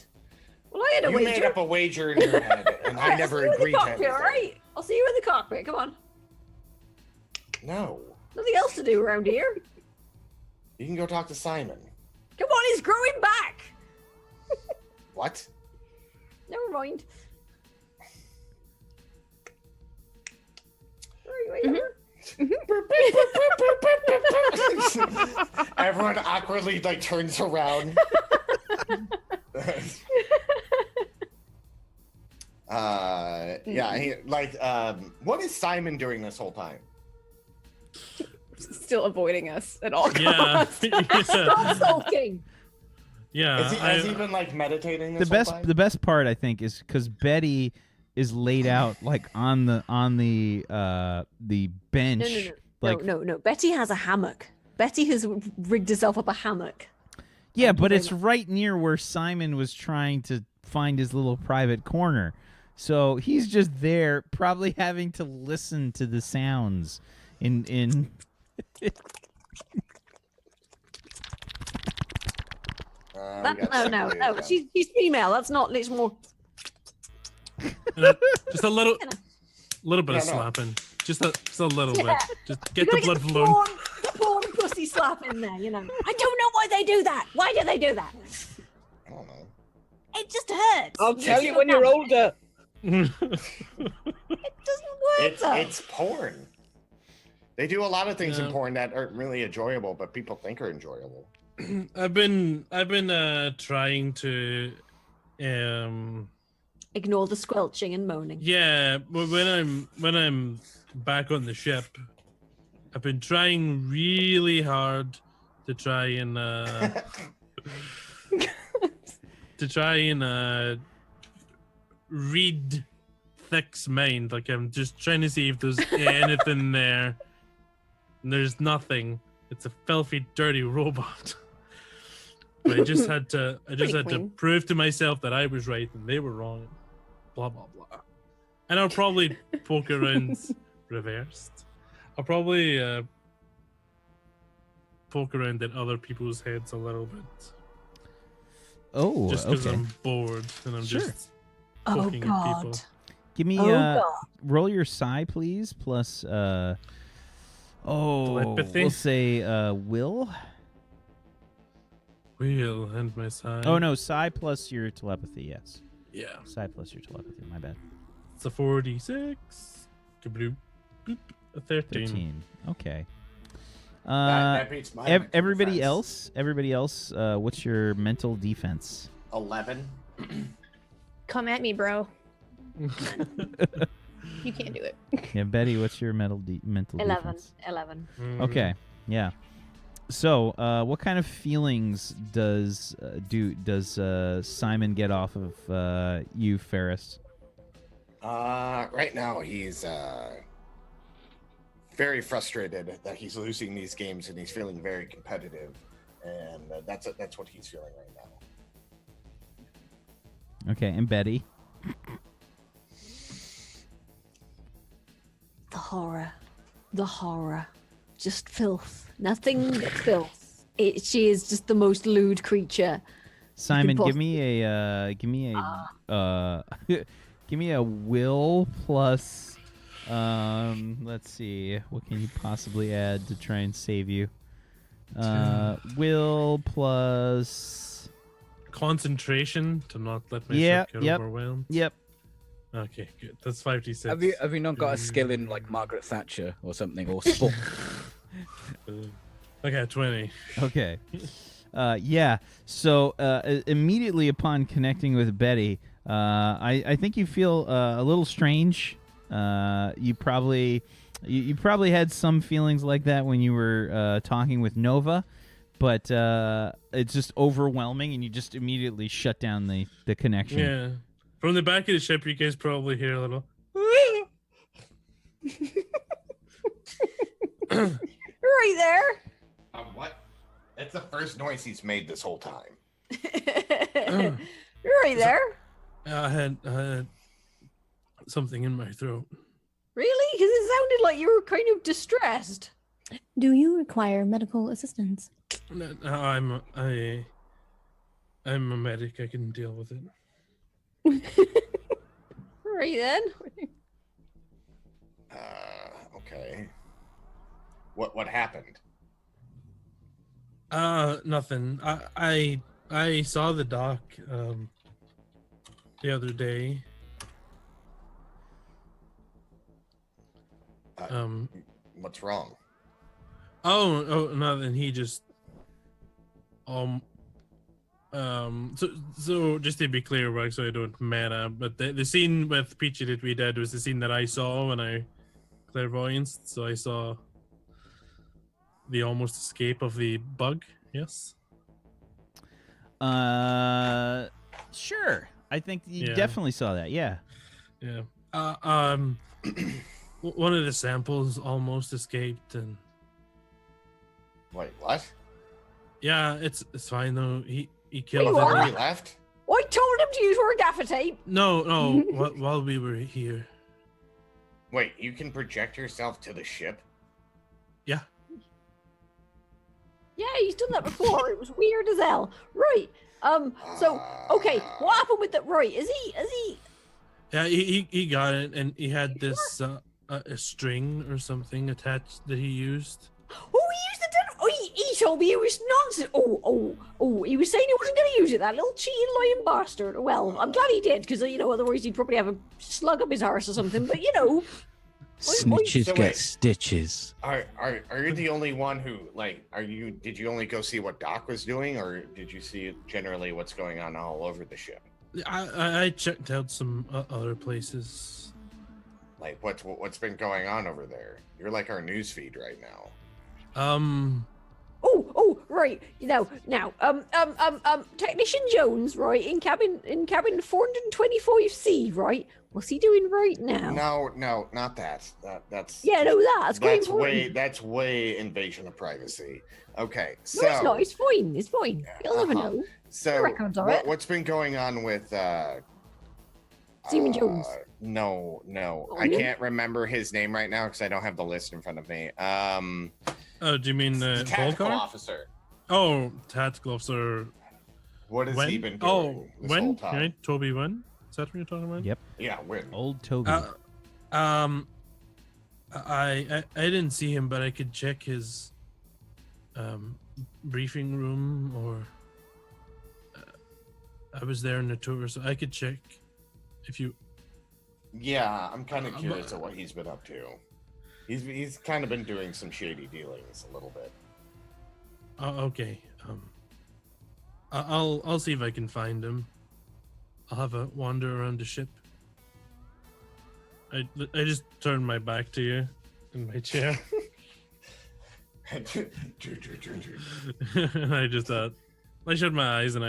Well, I had a You wager. made up a wager in your head, and I never I'll see you in agreed the to cockpit, anything. all right? I'll see you in the cockpit. Come on. No. Nothing else to do around here. You can go talk to Simon. Come on, he's growing back. What? Never mind. Everyone awkwardly like turns around. What is Simon doing this whole time? Still avoiding us at all Yeah. costs. Stop sulking. Yeah. Has he been like meditating The this best, whole time? the best part, I think, is because Betty is laid out like on the bench. Like, No. Betty has a hammock. Betty has rigged herself up a hammock. yeah, but it's right near where Simon was trying to find his little private corner. So he's just there, probably having to listen to the sounds in No. She's female. That's not. It's more. Just a little bit of No. slapping. just a little Yeah. bit. Just You get the gotta blood flowing. porn pussy slap in there, you know. I don't know why they do that. Why do they do that? I don't know. It just hurts. I'll tell you when you're older. It doesn't work. though. It's porn. They do a lot of things in Yeah. porn that aren't really enjoyable, but people think are enjoyable. I've been trying to Ignore the squelching and moaning. yeah, but when I'm back on the ship, I've been trying really hard to try and read Thick's mind. Like I'm just trying to see if there's anything there. And there's nothing. It's a filthy, dirty robot. But I just had to clean. prove to myself that I was right and they were wrong. Blah blah blah. And I'll probably poke around reversed. I'll probably poke around in other people's heads a little bit. Oh, Just because okay. I'm bored and I'm Sure. just Oh poking at God. people. Give me Oh God. roll your psi, please, plus Telepathy? we'll say will. Wheel and my side. Oh no, psi plus your telepathy. Yes, Yeah. psi plus your telepathy. My bad. It's a 46. Kabloop. Boop. A 13. 13. Okay. That beats my mental Everybody defense. else. Everybody else. What's your mental defense? 11. Come at me, bro. You can't do it. Yeah, Betty. What's your mental 11. defense? 11. Okay. Yeah. So, what kind of feelings does Simon get off of you, Ferris? Right now he's very frustrated that he's losing these games and he's feeling very competitive, and that's what he's feeling right now. Okay, and Betty. The horror, just filth. Nothing but filth. She is just the most lewd creature. Simon, can give me a give me a will plus. Let's see. What can you possibly add to try and save you? Will plus. Concentration to not let myself Yep, get yep. overwhelmed. Yep. Okay, good. That's 5d6. Have you not got a skill in like Margaret Thatcher or something or sport? Okay, 20. Okay. Yeah. So immediately upon connecting with Betty, I think you feel a little strange. You probably had some feelings like that when you were talking with Nova, but it's just overwhelming, and you just immediately shut down the connection. Yeah. From the back of the ship, you guys probably hear a little. Right there. What? That's the first noise he's made this whole time. Right there. I had something in my throat. Really? Because it sounded like you were kind of distressed. Do you require medical assistance? No, I'm a medic. I can deal with it. Right then. Okay. What happened? Nothing. I saw the doc the other day. What's wrong? Oh, nothing. He just so just to be clear, right, so I don't meta, but the scene with Peachy that we did was the scene that I saw when I clairvoyanced, so I saw the almost escape of the bug. Yes. Sure. I think you Yeah. definitely saw that. Yeah. Yeah. One of the samples almost escaped, and Wait, what? yeah, it's fine though. He killed Wait, it. what? He left? I told him to use more gaffer tape. No, while we were here. Wait, you can project yourself to the ship? Yeah. Yeah, he's done that before. It was weird as hell. Right. So, okay, what happened with that? Right, is he? Yeah, he got it, and he had this a string or something attached that he used. Oh, he used the he told me it was nonsense. Oh, he was saying he wasn't going to use it, that little cheating, lying bastard. Well, I'm glad he did, because, otherwise he'd probably have a slug up his arse or something, but, Snitches So get wait. stitches. Are you the only one who did you only go see what Doc was doing, or did you see generally what's going on all over the ship? I checked out some other places. Like what's been going on over there? You're like our news feed right now. Oh, right. Now, Technician Jones, right, in cabin 425C, right? What's he doing right now? No, not that. That's That's quite important. that's way invasion of privacy. Okay, so No, it's not. It's fine. It's fine. You'll never know. So records are it. what's been going on with Seaman Jones. No, Oh, I no? can't remember his name right now because I don't have the list in front of me. Oh, do you mean Tactical Volcar? officer. Oh, tactical officer. What has he been doing? Oh, this whole when? time? Right? Toby when? Is that what you're talking about? Yep. Yeah, when? Old Toby. I didn't see him, but I could check his briefing room, or I was there in the tour, so I could check if you. Yeah, I'm kind of curious at what he's been up to. He's kind of been doing some shady dealings a little bit. Okay. I'll see if I can find him. I'll have a wander around the ship. I just turned my back to you in my chair. I just I shut my eyes and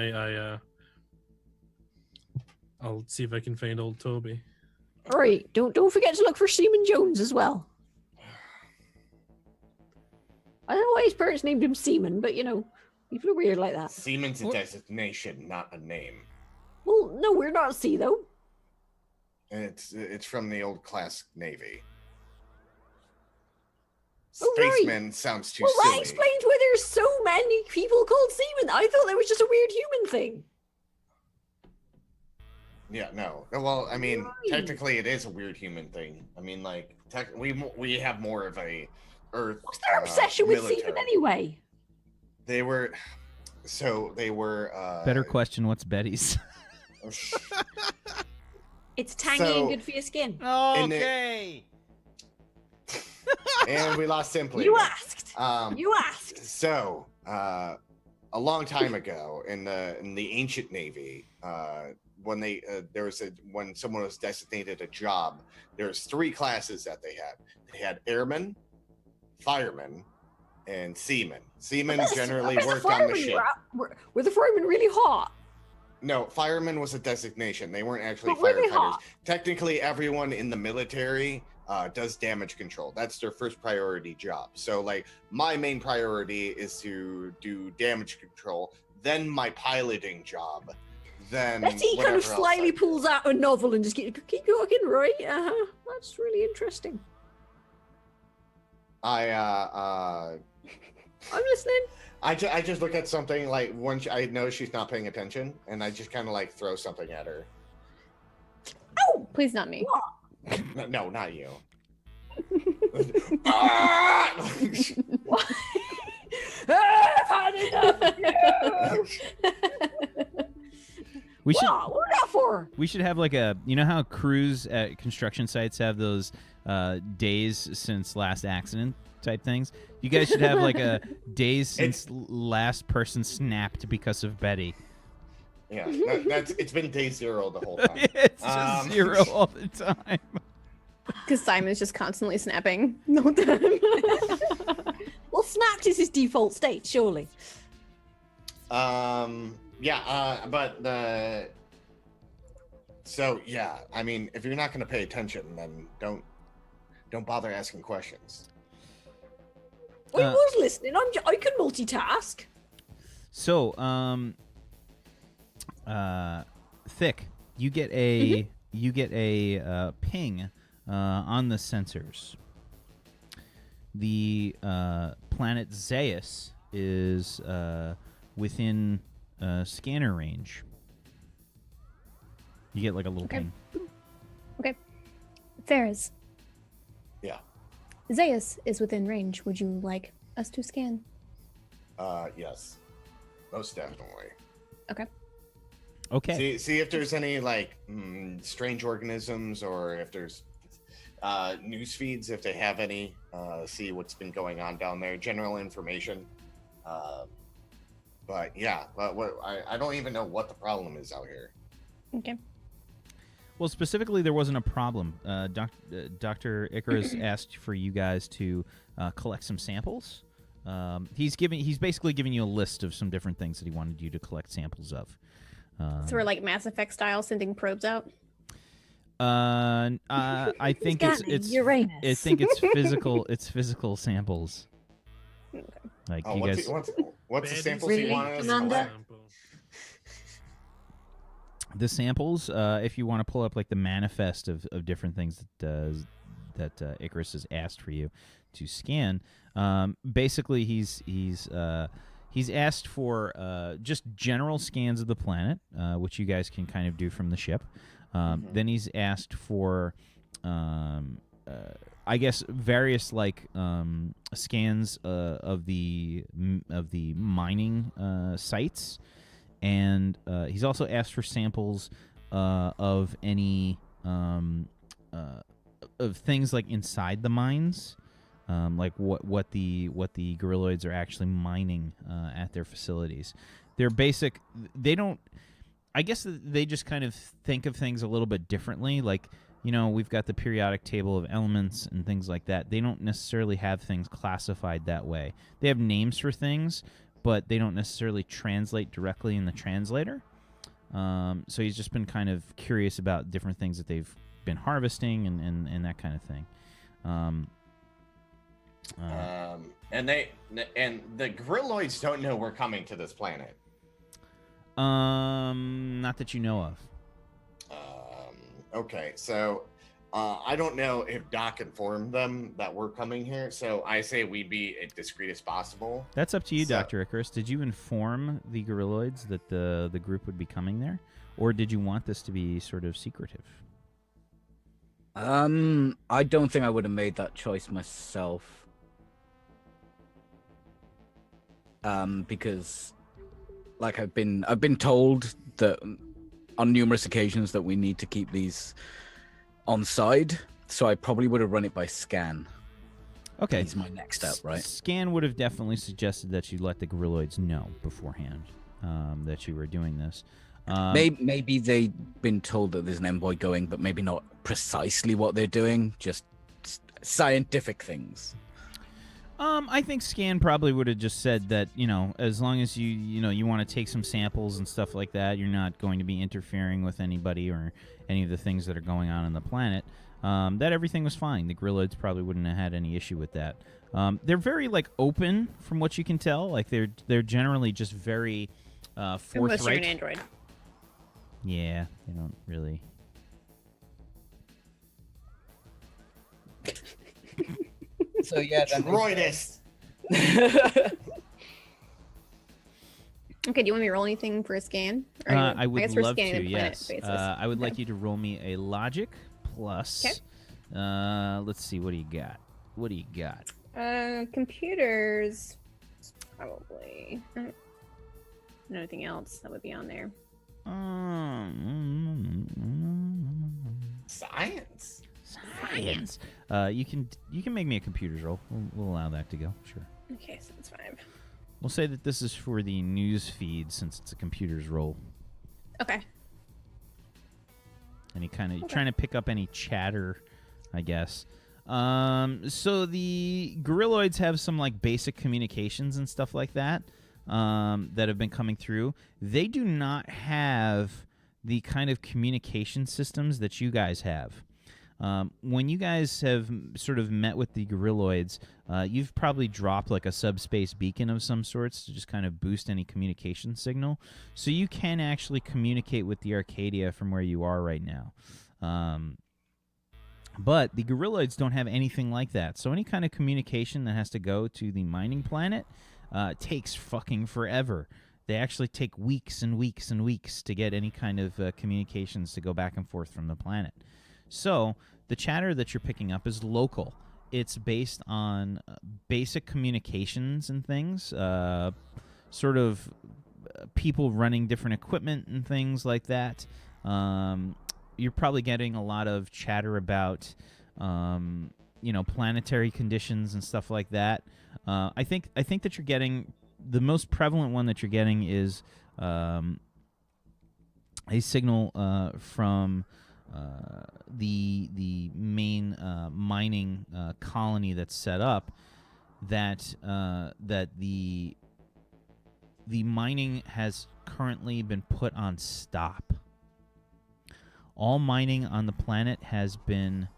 I'll see if I can find old Toby. All right. Don't forget to look for Seaman Jones as well. I don't know why his parents named him Seaman, but people are weird like that. Seaman's a designation, not a name. Well, no, we're not at sea though. It's from the old classic Navy. Oh, right. Spaceman sounds too Well, that silly. explains why there's so many people called seamen. I thought that was just a weird human thing. Yeah, no. Well, I mean, Right. technically, it is a weird human thing. I mean, like, we have more of a Earth. What's their obsession with military. seamen anyway? They were. Better question. What's Betty's? It's tangy So- and good for your skin. Okay. And we lost Simply. You asked. Um, You asked. So, a long time ago in the ancient Navy, when when someone was designated a job, there was 3 classes that they had. They had airmen, firemen, and seamen. Seamen generally worked on the ship. Were the firemen really hot? No, fireman was a designation. They weren't actually But were they firefighters. hot? Technically, everyone in the military does damage control. That's their first priority job. So, like, my main priority is to do damage control, then my piloting job, then Betty kind whatever of else slyly I do. pulls out a novel and just keep talking, right? That's really interesting. I'm listening. I just look at something like when I know she's not paying attention, and I just kind of like throw something at her. Oh, Please, not me. No, not you. Ah! what? I've had enough. No. We should What? What that for? we should have like a how crews at construction sites have those days since last accident type things. You guys should have like a days since last person snapped because of Betty. Yeah, it's been day 0 the whole time. It's just 0 all the time. Because Simon's just constantly snapping the whole time. Well, snapped is his default state, surely. So yeah, I mean, if you're not going to pay attention, then don't bother asking questions. I was listening. I can multitask. So, Thick, you get a ping on the sensors. The planet Zais is within scanner range. You get like a little Okay. ping. Okay. Ferris, Zais is within range. Would you like us to scan? Yes, most definitely. Okay. See if there's any like strange organisms, or if there's news feeds, if they have any. See what's been going on down there. General information. But yeah, I don't even know what the problem is out here. Okay. Well, specifically, there wasn't a problem. Dr. Icarus asked for you guys to collect some samples. He's basically giving you a list of some different things that he wanted you to collect samples of. So we're like Mass Effect style, sending probes out. I think it's Uranus. I think it's physical. It's physical samples. Okay. Like Oh, you what's guys. what's the Baddies? samples Really, you want us to Commander? collect? The samples, if you want to pull up like the manifest of different things that Icarus has asked for you to scan, basically he's asked for just general scans of the planet, which you guys can kind of do from the ship. Then he's asked for, I guess, various like scans of the mining sites. And he's also asked for samples of any of things like inside the mines, like what the Gorriloids are actually mining at their facilities. They're basic. They don't. I guess they just kind of think of things a little bit differently. Like, you know, we've got the periodic table of elements and things like that. They don't necessarily have things classified that way. They have names for things, but they don't necessarily translate directly in the translator. So he's just been kind of curious about different things that they've been harvesting and that kind of thing. And the Gorriloids don't know we're coming to this planet. Not that you know of. Okay, so I don't know if Doc informed them that we're coming here, so I say we be as discreet as possible. That's up to you, So- Dr. Icarus. Did you inform the Gorriloids that the group would be coming there? Or did you want this to be sort of secretive? I don't think I would have made that choice myself. Because like I've been told that on numerous occasions that we need to keep these on side, so I probably would have run it by scan. Okay. He's my next step, right? Scan would have definitely suggested that you let the Gorriloids know beforehand that you were doing this. Maybe they've been told that there's an envoy going, but maybe not precisely what they're doing, just scientific things. I think Scan probably would have just said that, you know, as long as you want to take some samples and stuff like that, you're not going to be interfering with anybody or any of the things that are going on the planet, that everything was fine. The Gorriloids probably wouldn't have had any issue with that. They're very, like, open from what you can tell. Like, they're generally just very Unless you're forthright. an android. Yeah, they don't really... So yeah, Droidist. Okay, do you want me to roll anything for a scan? Or I would guess we're love scanning to, the planet yes. basis. I would Okay. like you to roll me a logic plus... Okay. Let's see, what do you got? What do you got? Computers, probably. Anything else that would be on there? Science. Science. You can make me a computers roll. We'll allow that to go. Sure. Okay, so that's 5. We'll say that this is for the news feed since it's a computers roll. Okay. Any kind of trying to pick up any chatter, I guess. So the Gorriloids have some like basic communications and stuff like that that have been coming through. They do not have the kind of communication systems that you guys have. When you guys have sort of met with the Gorriloids, you've probably dropped like a subspace beacon of some sorts to just kind of boost any communication signal. So you can actually communicate with the Arcadia from where you are right now. But the Gorriloids don't have anything like that. So any kind of communication that has to go to the mining planet takes fucking forever. They actually take weeks and weeks and weeks to get any kind of communications to go back and forth from the planet. So the chatter that you're picking up is local. it's based on basic communications and things, sort of people running different equipment and things like that. You're probably getting a lot of chatter about, planetary conditions and stuff like that. I think that you're getting the most prevalent one that you're getting is a signal from the main mining colony that's set up that the mining has currently been put on stop. All mining on the planet has been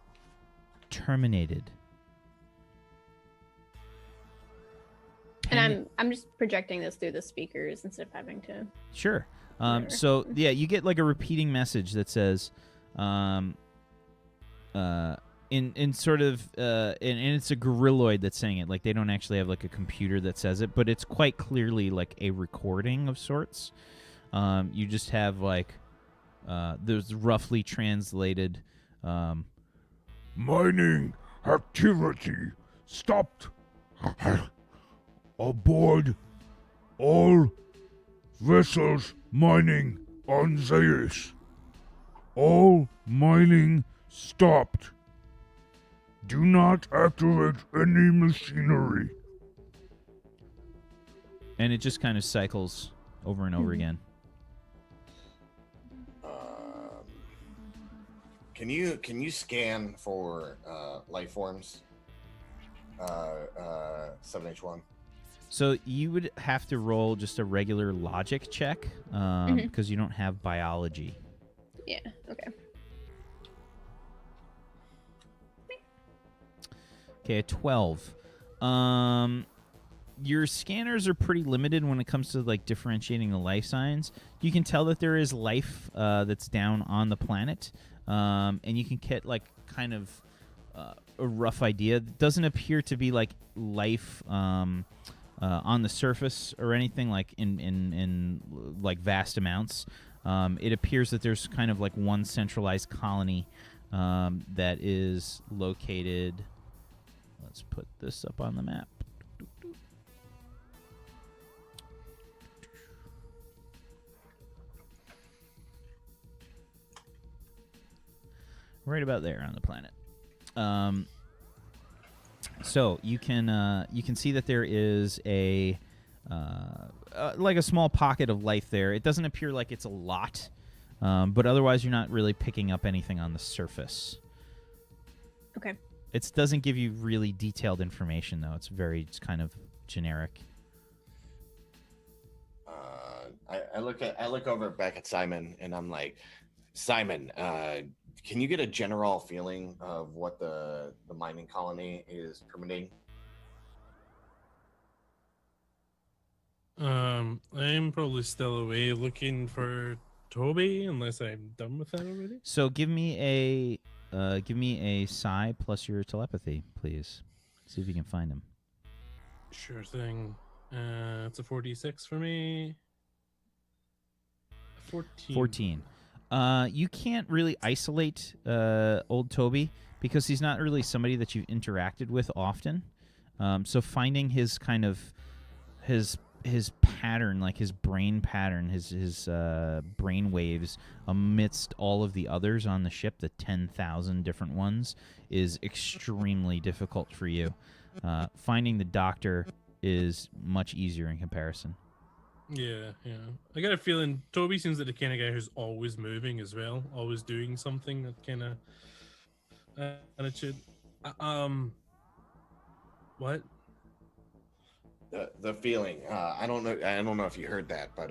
terminated. And I'm just projecting this through the speakers instead of having to. Sure. So yeah, you get like a repeating message that says, in sort of, and it's a Gorriloid that's saying it. Like they don't actually have like a computer that says it, but it's quite clearly like a recording of sorts. You just have like, there's roughly translated, mining activity stopped. Aboard all vessels mining on Zais. All mining stopped. Do not activate any machinery. and it just kind of cycles over and over again. Can you scan for life forms? 7H1. So you would have to roll just a regular logic check because you don't have biology. Yeah, okay. Okay, a 12. Your scanners are pretty limited when it comes to like differentiating the life signs. You can tell that there is life that's down on the planet, and you can get like kind of a rough idea. It doesn't appear to be like life on the surface or anything like in like vast amounts. It appears that there's kind of like one centralized colony that is located. Let's put this up on the map. Right about there on the planet. So you can see that there is a like a small pocket of life there. It doesn't appear like it's a lot, but otherwise you're not really picking up anything on the surface. Okay. It doesn't give you really detailed information though. It's kind of generic. I look over back at Simon and I'm like, Simon, can you get a general feeling of what the mining colony is permitting? I'm probably still away looking for Toby unless I'm done with that already. So give me a psi plus your telepathy, please. See if you can find him. Sure thing. It's a 46 for me. 14. You can't really isolate old Toby because he's not really somebody that you've interacted with often. So finding his kind of his pattern, like his brain pattern, his brain waves amidst all of the others on the ship, the 10,000 different ones, is extremely difficult for you. Finding the doctor is much easier in comparison. Yeah. I got a feeling Toby seems like the kind of guy who's always moving as well, always doing something. That kind of attitude. What? The feeling. I don't know if you heard that, but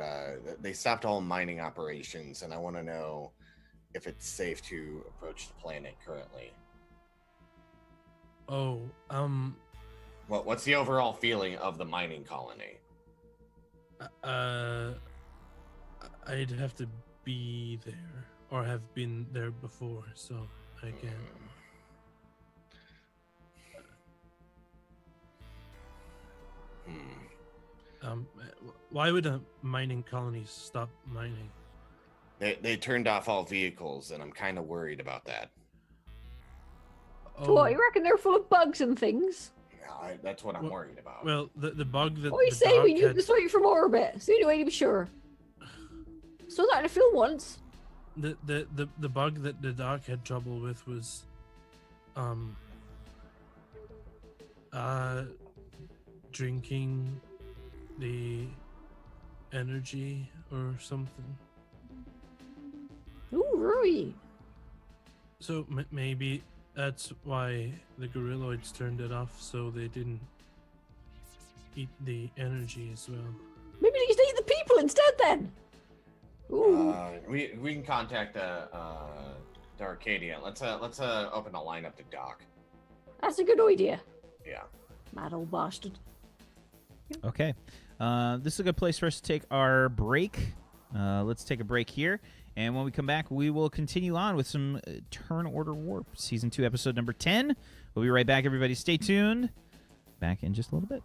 they stopped all mining operations, and I want to know if it's safe to approach the planet currently. Oh, what's the overall feeling of the mining colony? I'd have to be there or have been there before, so I can't. Why would a mining colony stop mining? They turned off all vehicles, and I'm kind of worried about that. So what, you reckon they're full of bugs and things? Yeah, that's what I'm worried about. Well, the bug that. What do you the say we dog nuke had- the site from orbit? It's the only way to be sure. Saw that in a film once. The bug that the dog had trouble with was, drinking the energy or something. Ooh, right. So maybe that's why the Gorriloids turned it off, so they didn't eat the energy as well. Maybe they just eat the people instead then. Ooh. We can contact the Arcadia. Let's open a line up to Doc. That's a good idea. Yeah. Mad old bastard. Okay. This is a good place for us to take our break. Let's take a break here. And when we come back, we will continue on with some Turn Order Warp, Season 2, Episode number 10. We'll be right back, everybody. Stay tuned. Back in just a little bit.